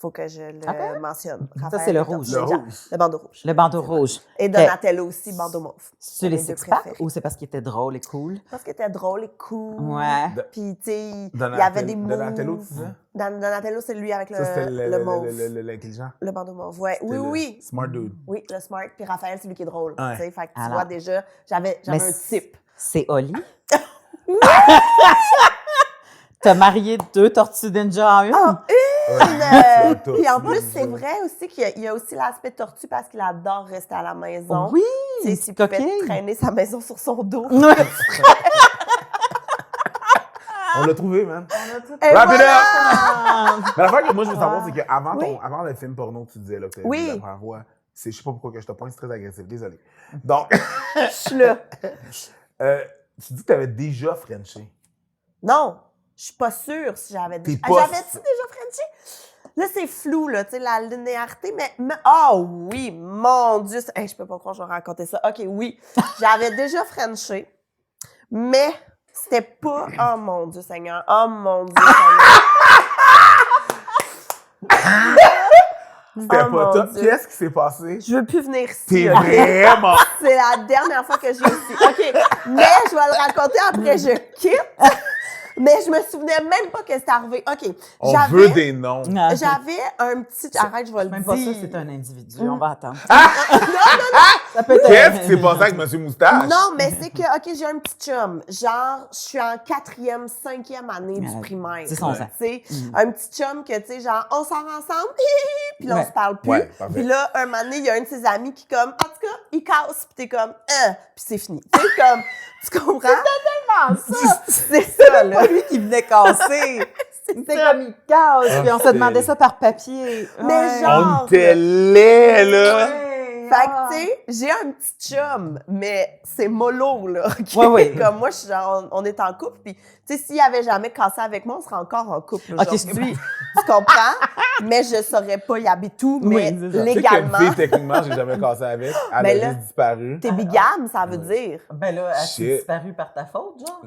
Faut que je le mentionne. Raphaël c'est le des rouge. Tortues Le Ninja. rouge. Le bandeau rouge. Le bandeau rouge. Et Donatello aussi, bandeau mauve. C'est les mes deux six-packs préférés. ou c'est parce qu'il était drôle et cool? Je pense qu'il était drôle et cool. Ouais. Puis, tu sais, il y avait des mots. Donatello, tu disais? Donatello, c'est lui avec Ça, c'était le mauve. l'intelligent. Le bandeau mauve, ouais. C'était Oui. le Smart dude. Oui, le smart. Puis Raphaël, c'est lui qui est drôle. Ouais. Tu sais, fait que tu Alors. vois déjà, j'avais Mais un type. C'est Oli? T'as marié 2 tortues ninja en une? Ah, Ouais, Puis en plus, tortue c'est ninja. vrai aussi qu'il y a aussi l'aspect tortue parce qu'il adore rester à la maison. Oui! Tu sais, Une s'il petite pouvait coquille. traîner sa maison sur son dos. Ouais. On l'a trouvé, man. Et Wrap it voilà! Mais l'affaire que moi, je veux savoir, c'est qu'avant Oui. avant le film porno que tu disais, là, que tu Oui. la première fois, je sais pas pourquoi que je te pointe, c'est très agressif. Désolé. Donc, Je suis là. tu dis que tu avais déjà Frenché. Non, je suis pas sûre si j'avais T'es déjà. pas- J'avais-tu déjà Frenché? Là, c'est flou, là, tu sais, la linéarité, mais oh oui, mon Dieu, hey, je peux pas croire que je vais raconter ça. OK, oui, j'avais déjà Frenché, mais c'était pas, oh mon Dieu Seigneur, oh mon Dieu Seigneur. C'était Oh, pas mon top. Dieu. Qu'est-ce qui s'est passé? Je veux plus venir ici, T'es OK? vraiment... C'est la dernière fois que je viens ici. OK, mais je vais le raconter après je quitte. Mais je me souvenais même pas que c'était arrivé. OK, On j'avais- veut des noms. J'avais un petit... Arrête, je vais le Même dire. pas ça, c'est un individu. On va attendre. Ça peut être Qu'est-ce qui s'est passé avec M. Moustache? Non, mais c'est que, OK, j'ai un petit chum. Genre, je suis en 4e, 5e année du primaire. 10, 11 ans. Tu sais, un petit chum que, tu sais, genre, on sort ensemble, puis là, on Ouais. se parle plus. Ouais, parfait. Puis là, un moment donné, il y a un de ses amis qui, comme, en tout cas, il casse, puis t'es comme, puis c'est fini. Tu sais, comme, tu comprends? C'est ça, là. Pas lui qui venait casser. C'était comme il casse. Puis on se c'est- demandait ça par papier. Mais genre- On était laid, là. Fait que, tu sais, j'ai un petit chum, mais c'est mollo, là. OK? Ouais, ouais. Comme moi, je suis genre, on est en couple, puis, tu sais, s'il avait jamais cassé avec moi, on serait encore en couple OK, aujourd'hui. Tu comprends? mais je saurais pas y habiter tout, Oui, mais c'est ça. Tu sais légalement. qu'une fille, techniquement, j'ai jamais cassé avec. Elle Mais a là, juste disparu. T'es bigame, ça veut dire. Ben là, as-tu Shit. disparu par ta faute, genre?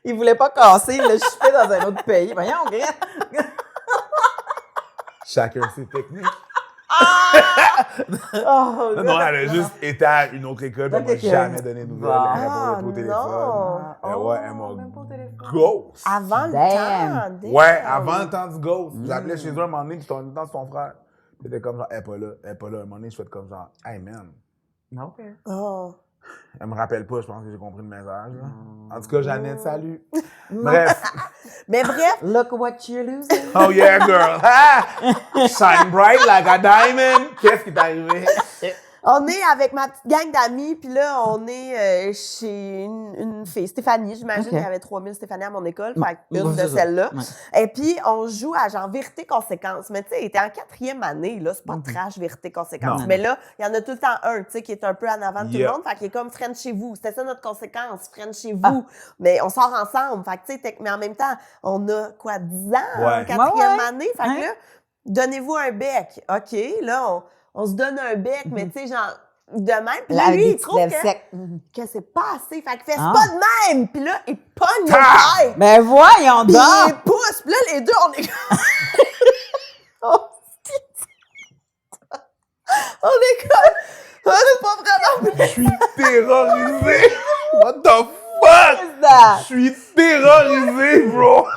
Il voulait pas casser, il l'a chipé dans un autre pays. Voyons, Greg. Chacun ses techniques. Oh, Non, elle a juste été à une autre école, puis elle m'a Ok. jamais donné de nouvelles. Bah. Elle répondait pas au téléphone. non. Ouais, elle même pas au téléphone. m'a ghost. Avant le Damn. temps. Ouais, damn. avant le temps du ghost. J'appelais chez eux un moment donné, puis ton temps, c'est ton frère. Puis était comme genre, elle est pas là, elle est pas là. Un moment donné, je fais comme genre, hey man. OK. Oh. Elle me rappelle pas, je pense que j'ai compris le message. Là. En tout cas, Jeannette, salut. Bref. Mais bref, Look what you're losing. Oh yeah, girl. Ah! Shine bright like a diamond. Qu'est-ce qui t'est arrivé? on est avec ma petite gang d'amis, puis là, on est chez une fille, Stéphanie. J'imagine Ok. qu'il y avait 3000 Stéphanie à mon école, Ouais. fait une Ouais, de c'est ça. celles-là. Ouais. Et puis, on joue à genre vérité-conséquence. Mais tu sais, il était en 4e année, là, c'est pas Mhm. trash vérité-conséquence. Non. Mais là, il y en a tout le temps un, tu sais, qui est un peu en avant de tout le Yeah. monde, fait qu'il est comme Friend chez vous. C'était ça notre conséquence, Friend chez vous. Ah. Mais on sort ensemble, fait que tu sais, mais en même temps, on a quoi, 10 ans en Ouais. 4e Ouais, ouais. année? Fait que Ouais. là, donnez-vous un bec. OK, là, on se donne un bec, mais tu sais, genre, de même. Puis là, Avec lui, des il petits trouve lèvres que, secs. que c'est pas assez. Fait qu'il fait, c'est Ah. pas de même. Puis là, il pogne Ah! le tête. Ben voyons Puis il donc! pousse. Puis là, les deux, on est... Oh, on est comme... Oh, c'est pas vraiment... Je suis terrorisé. What the fuck? Qu'est-ce que Je suis terrorisé, bro.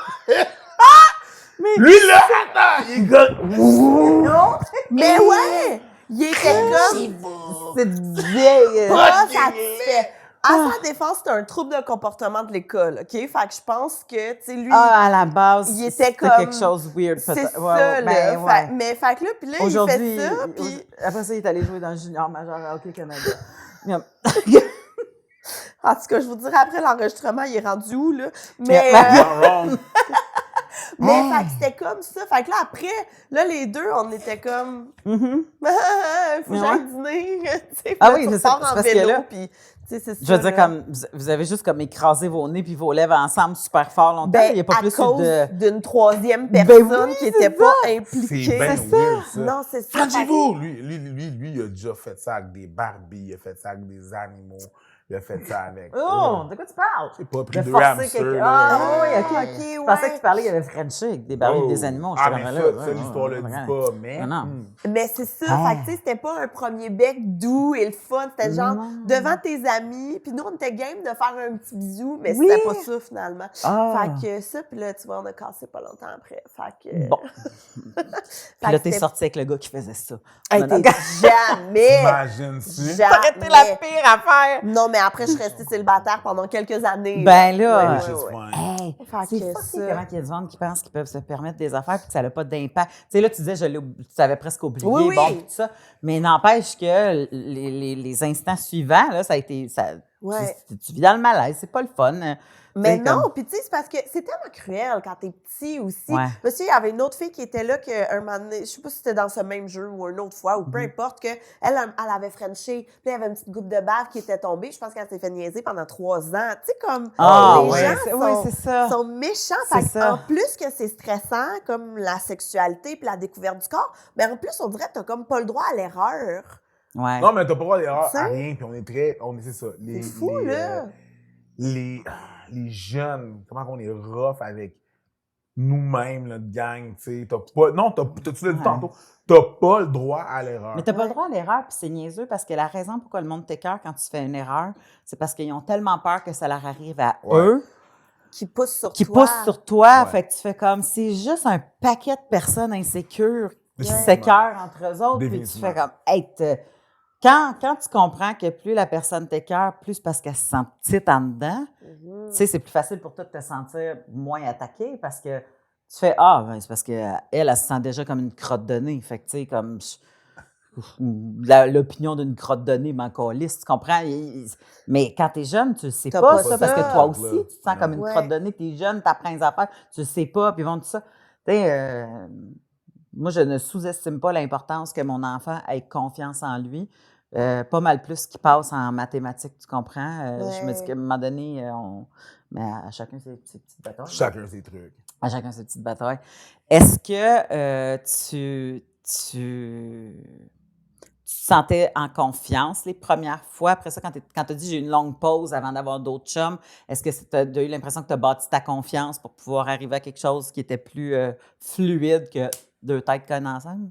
Mais Lui, là, attends, il est comme... Non, mais ouais! Il était comme... c'est vieille. Pas Ok. satisfait. À sa défense, c'est un trouble de comportement de l'école, OK? Fait que je pense que, tu sais, lui... Ah, à la base, il était c'était comme- quelque chose de weird, C'est peut-être. ça, Ouais, ouais, là. ben, ouais. Mais fait que là, puis là, il Aujourd'hui, fait ça, puis... après ça, il est allé jouer dans le junior majeur à Hockey Canada. Yep. En tout cas, je vous dirai après l'enregistrement, il est rendu où, là? Mais, Yeah. Not wrong. mais fait que c'était comme ça. Fait que là, après, là, les deux, on était comme... Mhm. Faut que Ouais. j'aille dîner, tu sais. Ah Là, oui, tu c'est ça, repars c'est en parce que vélo, là, puis... Tu sais, c'est ça, Je veux dire, là. comme vous avez juste comme écrasé vos nez puis vos lèvres ensemble super fort longtemps. Ben, il n'y a pas à plus cause de. d'une troisième Ben personne oui, qui c'est était pas impliquée. C'est bien C'est ça. weird, ça. Non, c'est ça. Franchez-vous! Lui, il a déjà fait ça avec des Barbies, il a fait ça avec des animaux, il a fait ça avec... Oh, de quoi tu parles? J'ai pas pris De de forcer hamster, quelqu'un. là. Ah, oui, Ah, ok. ok, Je ouais. pensais que tu parlais qu'il y avait Frenché avec des barils Oh. des animaux. Ah, J'étais mais comme là, ça, l'histoire le dit pas, mais... Non. Mais c'est ça, Ah. fait que tu sais, c'était pas un premier bec doux et le fun, c'était genre Non. devant tes amis, puis nous on était game de faire un petit bisou, mais Oui. c'était pas ça finalement. Ah. Fait que ça, puis là tu vois, on a cassé pas longtemps après. Fait que Bon. fait Puis là, que t'es c'était- sorti avec le gars qui faisait ça. Hey, Non, non. t'es jamais Imagine-tu? T'aurais été la pire affaire. Non, mais après je suis restée célibataire pendant quelques années. Ben là, Which ouais, is ouais. fine. Hey, Fait c'est que fucké ça- comment il y a du monde qui pensent qu'ils peuvent se permettre des affaires puis que ça n'a pas d'impact. Tu sais, là, tu disais, tu avais presque oublié, Oui, oui. bon, puis tout ça. Mais n'empêche que les instants suivants, là, ça a été... Ouais. Tu vis dans le malaise, c'est pas le fun. Mais Tu sais, non, comme- puis tu sais, c'est parce que c'est tellement cruel quand t'es petit aussi. Ouais. Monsieur, il y avait une autre fille qui était là un moment donné, je sais pas si c'était dans ce même jeu ou une autre fois, ou peu importe, elle avait frenché, puis il y avait une petite goutte de bave qui était tombée. Je pense qu'elle s'est fait niaiser pendant 3 ans. Tu sais, comme Ah, les ouais, gens c'est- sont, ouais, c'est ça. sont méchants. C'est Fait que ça. en plus que c'est stressant, comme la sexualité puis la découverte du corps, mais en plus, on dirait que t'as comme pas le droit à l'erreur. Ouais. Non, mais t'as pas le droit d'erreur Tu sais? à rien, puis c'est ça. C'est fou, là. Les jeunes, comment on est rough avec nous-mêmes, notre gang, tu sais. T'as-tu l'as dit Ouais. tantôt? T'as pas le droit à l'erreur. Mais t'as pas Ouais. le droit à l'erreur, puis c'est niaiseux parce que la raison pourquoi le monde t'écœure quand tu fais une erreur, c'est parce qu'ils ont tellement peur que ça leur arrive à Ouais. eux, Qui pousse sur qui toi. poussent sur toi. Ouais. Fait que tu fais comme, c'est juste un paquet de personnes insécures qui Ouais. s'écœurent entre eux autres, puis tu Définitivement. fais comme, hey, quand tu comprends que plus la personne t'écœure, plus c'est parce qu'elle se sent petite en dedans, Mhm. tu sais, c'est plus facile pour toi de te sentir moins attaqué parce que tu fais ben, c'est parce qu'elle se sent déjà comme une crotte de nez. Fait que, tu sais, comme l'opinion d'une crotte de nez m'en calisse, tu comprends? Mais quand t'es jeune, tu le sais T'as pas pas ça, ça. parce que toi aussi, tu te sens comme une Ouais. crotte de nez, t'es jeune, t'apprends des affaires, tu le sais pas, puis bon, tout ça. Tu sais, moi, je ne sous-estime pas l'importance que mon enfant ait confiance en lui. pas mal plus qui passe en mathématiques, tu comprends? Je me dis Ouais. qu'à un moment donné, mais à chacun ses petites batailles. Chacun ses trucs. À chacun ses petites batailles. Est-ce que tu te sentais en confiance les premières fois? Après ça, quand tu as dit j'ai eu une longue pause avant d'avoir d'autres chums, est-ce que tu as eu l'impression que tu as bâti ta confiance pour pouvoir arriver à quelque chose qui était plus fluide que deux têtes connes ensemble?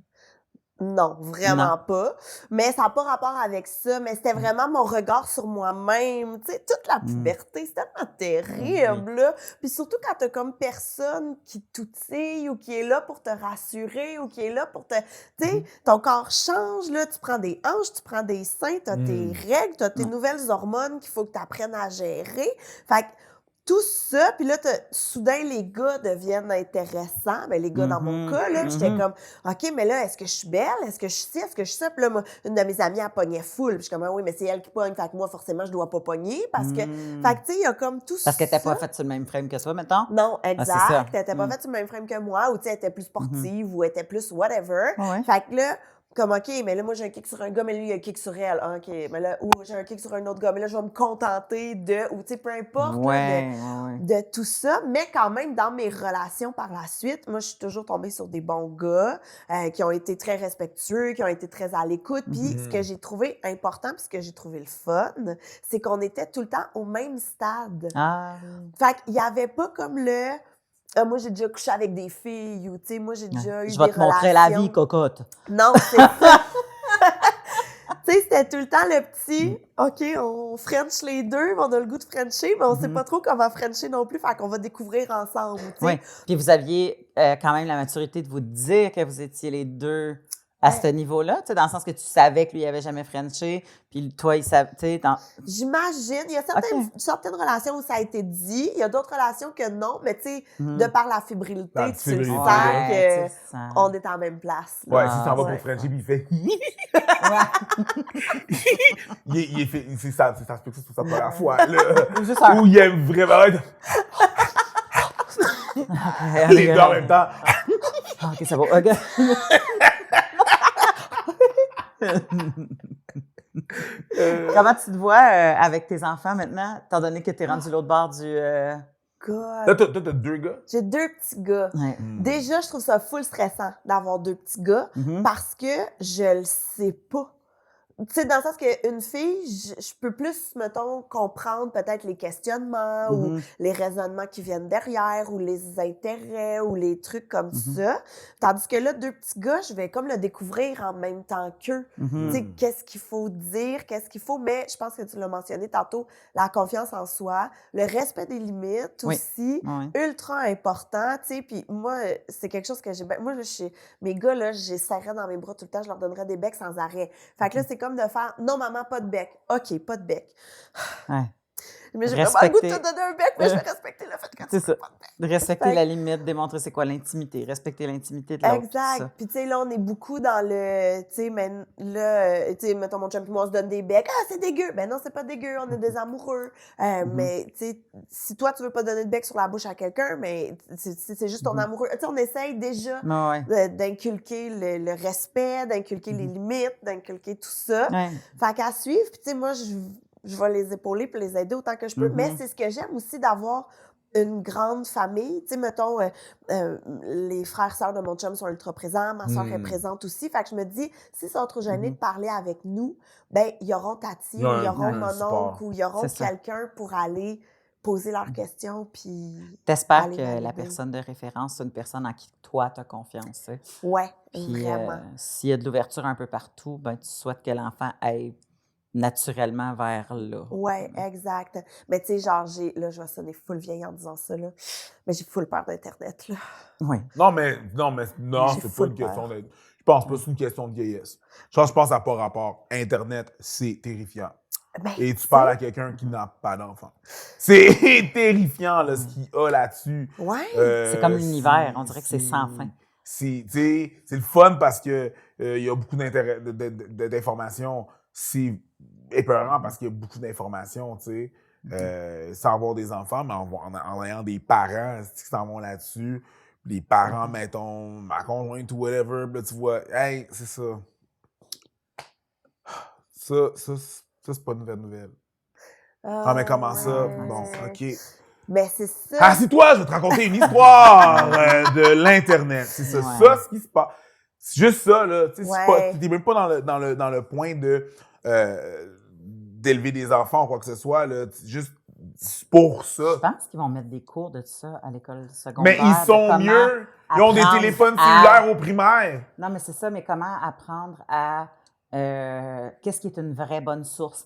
Non, Non. vraiment pas. Mais ça n'a pas rapport avec ça. Mais c'était vraiment mon regard sur moi-même. Tu sais, toute la puberté, c'est tellement terrible, là. Puis surtout quand t'as comme personne qui t'outille ou qui est là pour te rassurer ou qui est là pour te... Tu sais, ton corps change, là. Tu prends des hanches, tu prends des seins, t'as tes règles, t'as tes nouvelles hormones qu'il faut que tu apprennes à gérer. Fait que tout ça, puis là, soudain, les gars deviennent intéressants. Ben, les gars, dans mon cas, là, j'étais comme, OK, mais là, est-ce que je suis belle? Est-ce que je suis ci? Est-ce que je suis ça? Puis là, moi, une de mes amies, elle pognait full. Puis je suis comme, ah oui, mais c'est elle qui pogne. Fait que moi, forcément, je dois pas pogner parce que, fait que, tu sais, il y a comme tout ça. Parce qu'elle n'était pas faite sur le même frame que toi, mettons? Non, c'est ça. exact. Elle était pas faite sur le même frame que moi, ou tu sais, elle était plus sportive, ou elle était plus whatever. Ouais. Fait que là, comme, OK, mais là, moi, j'ai un kick sur un gars, mais lui, il a un kick sur elle. Ah, OK, mais là, ou j'ai un kick sur un autre gars, mais là, je vais me contenter de, ou tu sais, peu importe, là, de tout ça. Mais quand même, dans mes relations par la suite, moi, je suis toujours tombée sur des bons gars qui ont été très respectueux, qui ont été très à l'écoute. Puis ce que j'ai trouvé important, puis ce que j'ai trouvé le fun, c'est qu'on était tout le temps au même stade. Ah, Fait qu'il y avait pas comme le... moi, j'ai déjà couché avec des filles ou, tu sais, moi, j'ai déjà eu des relations... Je vais te montrer la vie, cocotte. Non, c'est ça. Tu sais, c'était tout le temps le petit, OK, on French les deux, on a le goût de Frencher, mais on sait pas trop comment Frencher non plus, fait qu'on va découvrir ensemble, tu sais. Oui. Puis vous aviez quand même la maturité de vous dire que vous étiez les deux à ce niveau-là, tu sais, dans le sens que tu savais que lui, il avait jamais Frenché, puis toi, il savait, tu sais, J'imagine. Il y a certaines relations où ça a été dit, il y a d'autres relations que non, mais tu sais, de par la fébrilité, La tu le fébrilité, sens qu'on est en même place. Ouais, là. si ça va ouais. pour Frenchie, puis il fait... il fait... Ça se peut que c'est sa première fois, là. Où il aime vraiment... Les deux en même temps. OK, ça va. OK. Comment tu te vois avec tes enfants maintenant, étant donné que tu es rendu l'autre bord du... God. Là, t'as deux gars? J'ai deux petits gars. Ouais. Déjà, je trouve ça full stressant d'avoir deux petits gars parce que je le sais pas. Tu sais, dans le sens qu'une fille, je peux plus, mettons, comprendre peut-être les questionnements ou les raisonnements qui viennent derrière ou les intérêts ou les trucs comme ça. Tandis que là, deux petits gars, je vais comme le découvrir en même temps qu'eux. Tu sais, qu'est-ce qu'il faut dire, qu'est-ce qu'il faut, mais je pense que tu l'as mentionné tantôt, la confiance en soi, le respect des limites aussi, ultra important, tu sais, puis moi, c'est quelque chose que j'ai... Moi, mes gars, là, je les serrais dans mes bras tout le temps, je leur donnerais des becs sans arrêt. Fait que là, c'est comme de faire « Non, maman, pas de bec. » OK, pas de bec. Ouais. Mais j'ai vraiment le goût de te donner un bec, mais je vais respecter le fait que tu n'as pas de bec. De respecter la limite, démontrer c'est quoi l'intimité, respecter l'intimité de l'autre. Exact. Puis tu sais, là, on est beaucoup dans le... Tu sais, mais là, tu sais, mettons, mon chum et moi, on se donne des becs. Ah, c'est dégueu! Ben non, c'est pas dégueu, on est des amoureux. Mais tu sais, si toi, tu veux pas donner de bec sur la bouche à quelqu'un, mais c'est juste ton amoureux. Tu sais, on essaye déjà d'inculquer le respect, d'inculquer les limites, d'inculquer tout ça. Fait qu'à suivre, puis tu sais, moi, je vais les épauler puis les aider autant que je peux. Mais c'est ce que j'aime aussi d'avoir une grande famille. Tu sais, mettons, les frères sœurs de mon chum sont ultra présents, ma sœur est présente aussi. Fait que je me dis, s'ils sont trop gênés de parler avec nous, ben ils auront Tati, ou ils auront mon oncle, ou ils auront quelqu'un pour aller poser leurs questions, puis... T'espères que la personne de référence, c'est une personne en qui toi, tu as confiance, tu sais. Ouais, puis, vraiment. S'il y a de l'ouverture un peu partout, ben tu souhaites que l'enfant aille naturellement vers là. Oui, exact. Mais tu sais, genre, là, je vais sonner full vieille en disant ça, là. Mais j'ai full peur d'Internet, là. Oui. Non, c'est pas une question de... Je pense pas que c'est une question de vieillesse. Je pense que ça n'a pas rapport. Internet, c'est terrifiant. Ben, et tu parles à quelqu'un qui n'a pas d'enfant. C'est terrifiant, là, ce qu'il y a là-dessus. Ouais. C'est comme l'univers. On dirait que c'est sans fin. C'est le fun parce que il y a beaucoup d'informations. C'est épeurant parce qu'il y a beaucoup d'informations, tu sais. Sans avoir des enfants, mais en ayant des parents qui s'en vont là-dessus. Les parents, mettons, ma conjointe ou whatever, là, tu vois, hey, c'est ça. Ça, c'est pas une nouvelle. Ah, mais comment ça? Bon, OK. Ben, c'est ça. Assis-toi, je vais te raconter une histoire de l'Internet. C'est ça, ça, ce qui se passe. C'est juste ça, là. Tu sais, t'es même pas dans le point de d'élever des enfants ou quoi que ce soit, là. Juste pour ça. Je pense qu'ils vont mettre des cours de ça à l'école secondaire. Mais ils sont mieux. Ils ont des téléphones cellulaires au primaire. Non, mais c'est ça, mais comment apprendre à qu'est-ce qui est une vraie bonne source?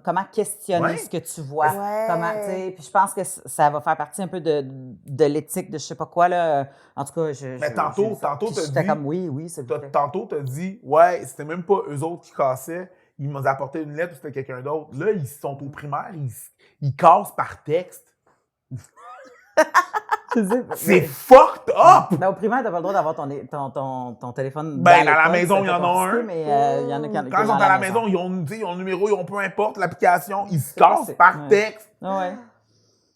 Comment questionner ce que tu vois? Comment, puis je pense que ça va faire partie un peu de l'éthique de je sais pas quoi, là. En tout cas, mais tantôt, t'as dit... comme oui, c'est vrai. Tantôt, t'as dit, ouais, c'était même pas eux autres qui cassaient, ils m'ont apporté une lettre ou c'était quelqu'un d'autre. Là, ils sont au primaire, ils cassent par texte. C'est fucked up! Ben, au primaire, t'as pas le droit d'avoir ton téléphone. Ben, à la maison, il y en a un. Mais il y en a quand ils sont à la maison, ils ont le numéro, ils ont peu importe l'application, ils se cassent par texte. Ouais.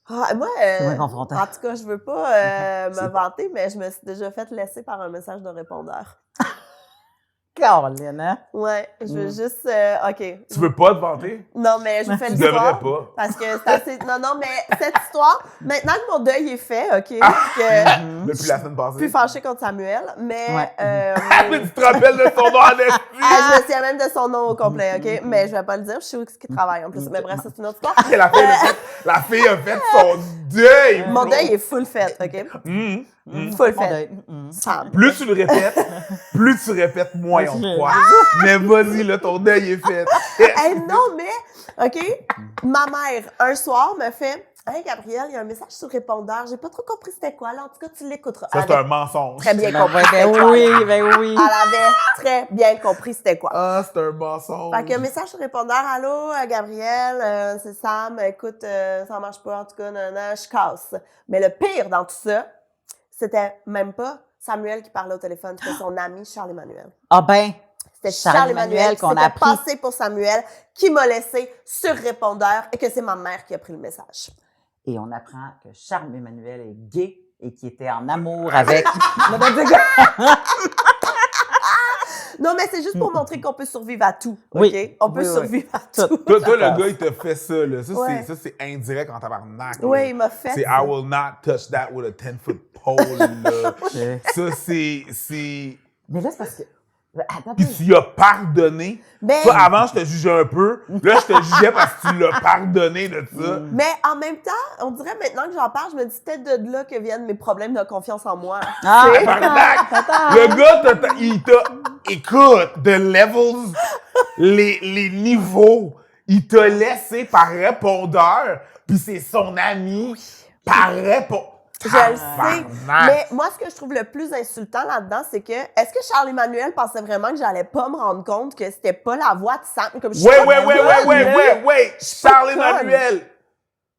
Ah, moi, c'est moins confrontant. En tout cas, je veux pas me vanter, mais je me suis déjà fait laisser par un message de répondeur. Caroline, hein? Ouais, je veux juste... OK. Tu veux pas te vanter? Non, mais je vous fais Tu l'histoire. devrais pas. Parce que c'est assez... Non, mais cette histoire, maintenant que mon deuil est fait, OK, que Depuis la semaine passée. plus fâchée contre Samuel, mais... Tu te rappelles de son nom en esprit? je me souviens même de son nom au complet, OK? Mais je vais pas le dire, je sais où il travaille en plus. Mais bref, c'est une autre histoire. La fille a fait son deuil! Mon deuil est full fait, OK? Full fait. Sam. Plus tu le répètes, moins on te croit. Mais vas-y, là, ton deuil est fait. Hey, non, mais, OK, ma mère, un soir, me fait « Hey, Gabrielle, il y a un message sur le répondeur. J'ai pas trop compris c'était quoi, là. En tout cas, tu l'écouteras. » Ça, c'est un mensonge. Très bien compris. Oui. Elle avait très bien compris c'était quoi. Ah, c'est un mensonge. Fait qu'un message sur le répondeur, « Allô, Gabrielle, c'est Sam. Écoute, ça marche pas, en tout cas, je casse. » Mais le pire dans tout ça, c'était même pas Samuel qui parlait au téléphone, c'était son ami Charles-Emmanuel. Ah ben, c'était Charles-Emmanuel qui s'était passé pour Samuel, qui m'a laissé sur répondeur et que c'est ma mère qui a pris le message. Et on apprend que Charles-Emmanuel est gay et qu'il était en amour avec... Non, mais c'est juste pour montrer qu'on peut survivre à tout, OK? Oui. On peut survivre à tout. Toi, le gars, il t'a fait ça, là. Ça, c'est indirect en tabarnak. Oui, il m'a fait c'est ça. I will not touch that with a 10-foot pole, là. Ça, c'est... Mais là, c'est parce que... Attends, puis tu lui as pardonné. Mais... Toi, avant, je te jugeais un peu. Là, je te jugeais parce que tu l'as pardonné de ça. Mais en même temps, on dirait maintenant que j'en parle, je me dis peut-être de là que viennent mes problèmes de confiance en moi. Tabarnak! Le gars, il t'a... Écoute, the levels, les niveaux, il t'a laissé par répondeur, puis c'est son ami par répondeur. Je le sais. Mais moi, ce que je trouve le plus insultant là-dedans, c'est que, est-ce que Charles-Emmanuel pensait vraiment que j'allais pas me rendre compte que c'était pas la voix de Sam? Comme Ouais. Charles-Emmanuel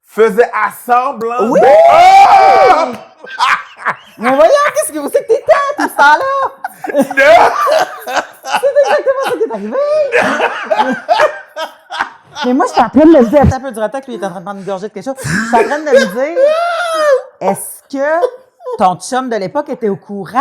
faisait assemblant. Oui! Oh! Mais voyons, qu'est-ce que vous savez que t'étais tout ce temps-là? Non! C'est exactement ça qui est arrivé! Mais moi, je suis en train de me dire, attends un peu du retard que lui est en train de prendre une gorgée de quelque chose. Je suis en train de me dire, est-ce que ton chum de l'époque était au courant?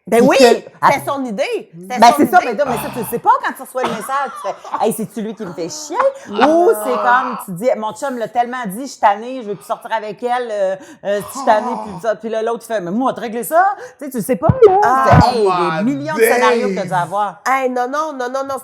Ben oui! C'était son idée! Ben c'est ça, mais ça, tu le sais pas quand tu reçois le message. Tu fais, hey, c'est-tu lui qui me fait chier? Ou c'est comme, tu dis, mon chum l'a tellement dit, je suis tannée, je veux plus sortir avec elle, je suis tannée, puis là, l'autre fait, mais moi, on va te régler ça. Tu sais pas, là. Des millions de scénarios que tu as à voir. Hey, non,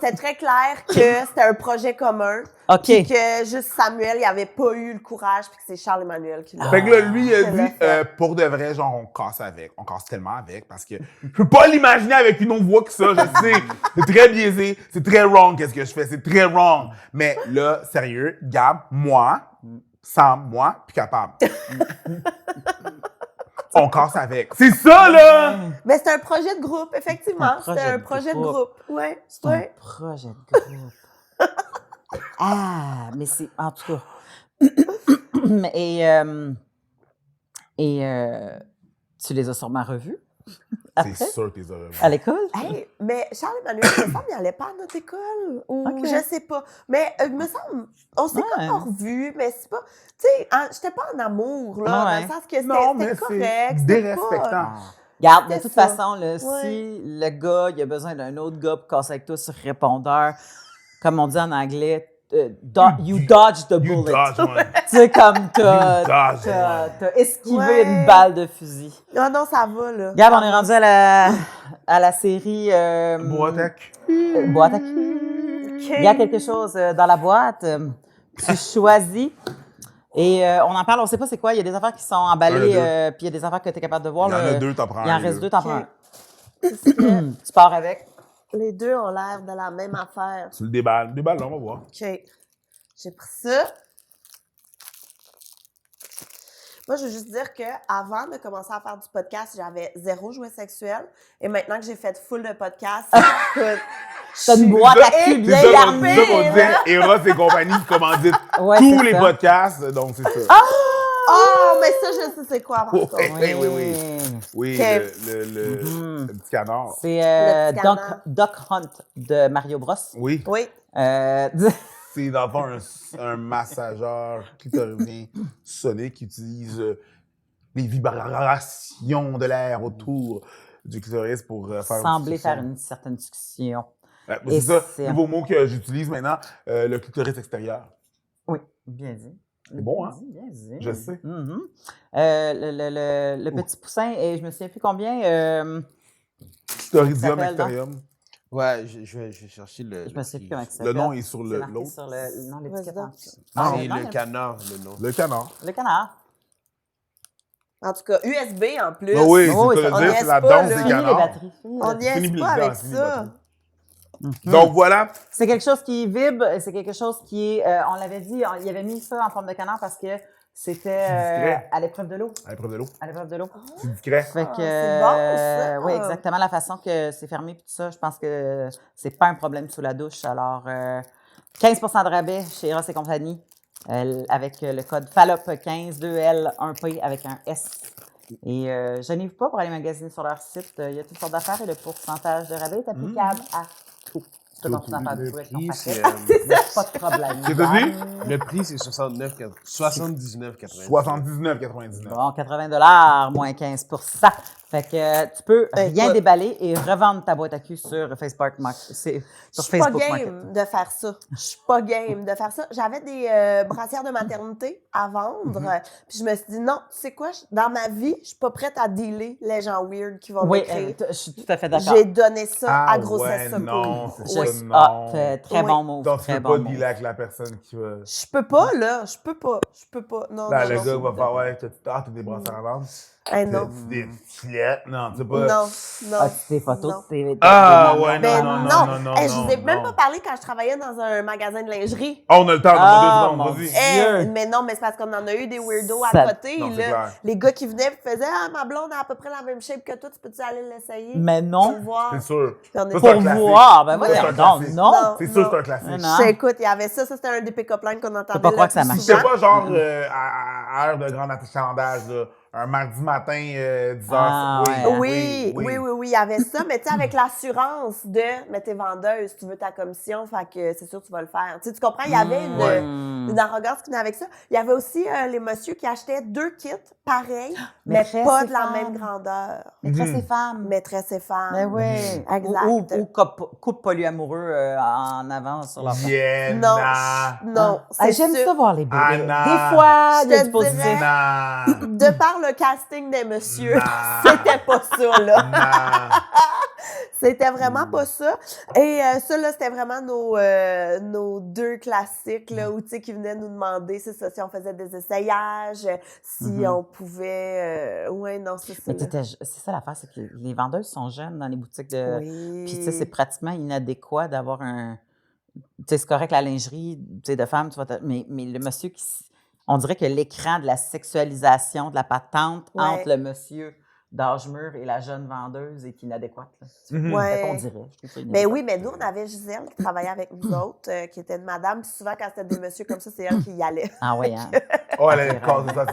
c'était très clair que c'était un projet commun. OK. Puis que juste Samuel, il avait pas eu le courage, puis que c'est Charles-Emmanuel qui l'a Fait que là, lui, il a dit, pour de vrai, genre, on casse tellement avec, parce que je peux pas l'imaginer avec une autre voix que ça, je sais. C'est très biaisé, c'est très wrong, qu'est-ce que je fais, c'est très wrong. Mais là, sérieux, Gab, moi, Sam, moi, puis capable. On casse avec. C'est ça, là! Mais c'est un projet de groupe, effectivement. C'était un projet de groupe. Ouais. C'est un projet de groupe. Ah, mais c'est... En tout cas. Et tu les as sûrement revus? C'est sûr que tu les as revus. À l'école? Hey, mais Charles-Emmanuel, il me semble qu'il n'allait pas à notre école. Ou je sais pas. Mais il me semble, on s'est comme pas revus, mais c'est pas... Tu sais, j'étais pas en amour, là, dans le sens que c'était correct. C'est dérespectant. Regarde, de toute façon, là, si le gars, il a besoin d'un autre gars pour casser avec toi sur répondeur, comme on dit en anglais, you dodge the You bullet. dodge one. Tu sais, comme t'as dodge esquivé Ouais. une balle de fusil. Ah non, ça va, là. Regarde, on est rendu à la série Boîte. boîte à cul. OK. Il y a quelque chose dans la boîte. Tu choisis. Et on en parle, on ne sait pas c'est quoi. Il y a des affaires qui sont emballées, Un, puis il y a des affaires que tu es capable de voir. Il y en là. a deux, t'en prends Il en un, reste là. deux, t'en prends OK. un. Tu pars avec. Les deux ont l'air de la même affaire. Tu le déballes. Déballe, on va voir. OK. J'ai pris ça. Moi, je veux juste dire qu'avant de commencer à faire du podcast, j'avais 0 jouet sexuel. Et maintenant que j'ai fait full de podcasts, écoute, T'as une boîte à cul C'est bien ça qu'on armée. disait. Eros et compagnie qui commanditent Ouais, tous c'est les ça. podcasts. Donc, c'est ça. oh, mais ça, je sais c'est quoi, par Oh, contre. oui. Oui, Ok. le petit canard. C'est Le petit Duck, canard. Duck Hunt de Mario Bros. Oui. Oui. C'est dans le fond un massageur clitoridien sonique qui utilise les vibrations de l'air autour du clitoris pour faire Sembler une succion. faire une certaine succion. Ouais, Et c'est ça, c'est- nouveau mot que j'utilise maintenant, le clitoris extérieur. Oui, bien dit. C'est bon, hein? Bien dit. Je sais. Mhm. Le petit poussin, et je me souviens plus combien. Clitoridium Ça s'appelle, exterium. Ouais, je vais chercher le. Je me sais plus comment ça Le s'appelle. nom est sur C'est marqué l'autre. sur le nom de l'étiquette. Vas-y en donc. dessous. Non, C'est non, le canard, le nom. Le canard. Le canard. En tout cas, USB en plus. Ah oui, Oh, c'est ça- ça on le dire, niaise c'est la pas, danse là. des Fini les canards. batteries. fini les On batteries. n'y Fini est les pas batteries, avec fini les ça. batteries. Donc voilà, C'est quelque chose qui vibre, c'est quelque chose qui est, on l'avait dit, il avait mis ça en forme de canard parce que c'était discret. à l'épreuve de l'eau. à l'épreuve de l'eau. À l'épreuve de l'eau. C'est discret. Fait que, c'est bon, ça. oui, exactement la façon que c'est fermé puis tout ça, je pense que c'est pas un problème sous la douche. Alors, 15% de rabais chez Eros et compagnie avec le code FALLOP15 2L1P avec un S. Et gênez-vous pas pour aller magasiner sur leur site. Il y a toutes sortes d'affaires et le pourcentage de rabais est applicable à tout. Tu peux continuer à faire du Le tout avec ton prix, paquet. c'est. Pas de problème. Qu'est-ce que t'as dit? Le prix, c'est 79,90. 79,99. Bon, 80 moins 15 Fait que tu peux rien Écoute. déballer et revendre ta boîte à cul sur Facebook. Je Sur suis pas Facebook game de faire ça. Je suis pas game de faire ça. J'avais des brassières de maternité à vendre. Puis je me suis dit, non, tu sais quoi? Dans ma vie, je suis pas prête à dealer les gens weird qui vont Oui, m'écrire. je suis tout à fait d'accord. J'ai donné ça à grossesse ouais, secours. non, c'est Oui. ça, Ah, non. très Oui. bon mot. Donc, tu Très peux bon pas mot. dealer avec la personne qui va... Je peux pas, là. Je peux pas. Non, Là, non, le non. gars va faire, ouais, t'as des brasseurs à vendre. Hey, non. T'as des filettes. Non, tu sais pas. Non, non. As-tu des photos non. de tes... Ah, de- ouais, Ben non, non. non, non, Hey, je non, vous ai même non. pas parlé quand je travaillais dans un magasin de lingerie. Oh, on a le temps, Ah, on mon a 2 Dieu. secondes, vas-y. Dieu. Mais non, mais c'est parce qu'on en a eu des weirdos Ça- à côté. Non, c'est Là. clair. Les gars qui venaient et faisaient « Ah, ma blonde a à peu près la même shape que toi, tu peux-tu aller l'essayer? » Mais Pour non. voir. C'est sûr. Puis on Ça, était- c'est un Pour classique. voir. Ben Ça, voyons c'est un donc. classique. Non. C'est sûr, non. c'est un classique. Non. Je sais, écoute, il y avait ça c'était un des pick-up lines qu'on entendait. pas croire le que ça plus marche. C'est souvent. pas genre à heure de grand achalandage, là. Un mardi matin, 10h. Ah, ouais. Oui, il y avait ça, mais tu sais, avec l'assurance de « Mais t'es vendeuse, tu veux ta commission, fait que c'est sûr que tu vas le faire. » Tu sais, tu comprends? Il y avait une arrogance qui venait avec ça. Il y avait aussi les messieurs qui achetaient 2 kits pareils, mais Maîtresse pas et de la femme. même grandeur. Maîtresse et femme. Maîtresse et femme. Ben oui. Exact. Ou couple polyamoureux en avant sur leur femme. Vienna. Non, Ah, c'est j'aime sûr. ça voir les bébés. Anna. Des fois, il y a Je du te positif. dirais- Nah. De par le casting des messieurs, Nah. c'était pas ça, là. Nah. C'était vraiment pas ça. Et ça, là, c'était vraiment nos 2 classiques, là, où, tu sais, qui venaient nous demander, c'est ça, si on faisait des essayages, si on pouvait... ouais, non, c'est ça. Mais là. c'est ça l'affaire, c'est que les vendeuses sont jeunes dans les boutiques de... Oui. Puis, tu sais, c'est pratiquement inadéquat d'avoir un... Tu sais, c'est correct la lingerie, tu sais, de femme, tu vas mais le monsieur qui... On dirait que l'écran de la sexualisation de la patente Ouais. entre le monsieur d'âge mûr et la jeune vendeuse est inadéquate. Là. Ouais. Fait qu'on dirait. Je trouve ça Ben inadéquat. oui, mais nous, on avait Gisèle qui travaillait avec nous autres, qui était une madame. Puis souvent, quand c'était des messieurs comme ça, c'est elle qui y allait. Ah oui, hein? Oh, elle a le corps, c'est ça.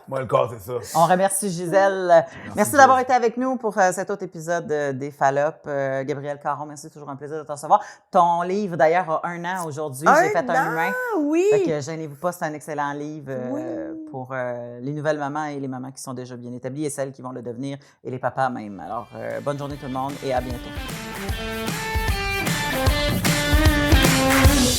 Moi, le corps, c'est ça. On remercie Gisèle. Merci d'avoir été avec nous pour cet autre épisode des Fallops. Gabrielle Caron, merci, toujours un plaisir de te recevoir. Ton livre, d'ailleurs, a 1 an aujourd'hui. J'ai fait un humain. Ah oui! Fait que gênez-vous pas, c'est un excellent livre Oui. pour les nouvelles mamans et les mamans qui sont déjà bien établies et celles qui vont le devenir et les papas même. Alors, bonne journée tout le monde et à bientôt. Bye.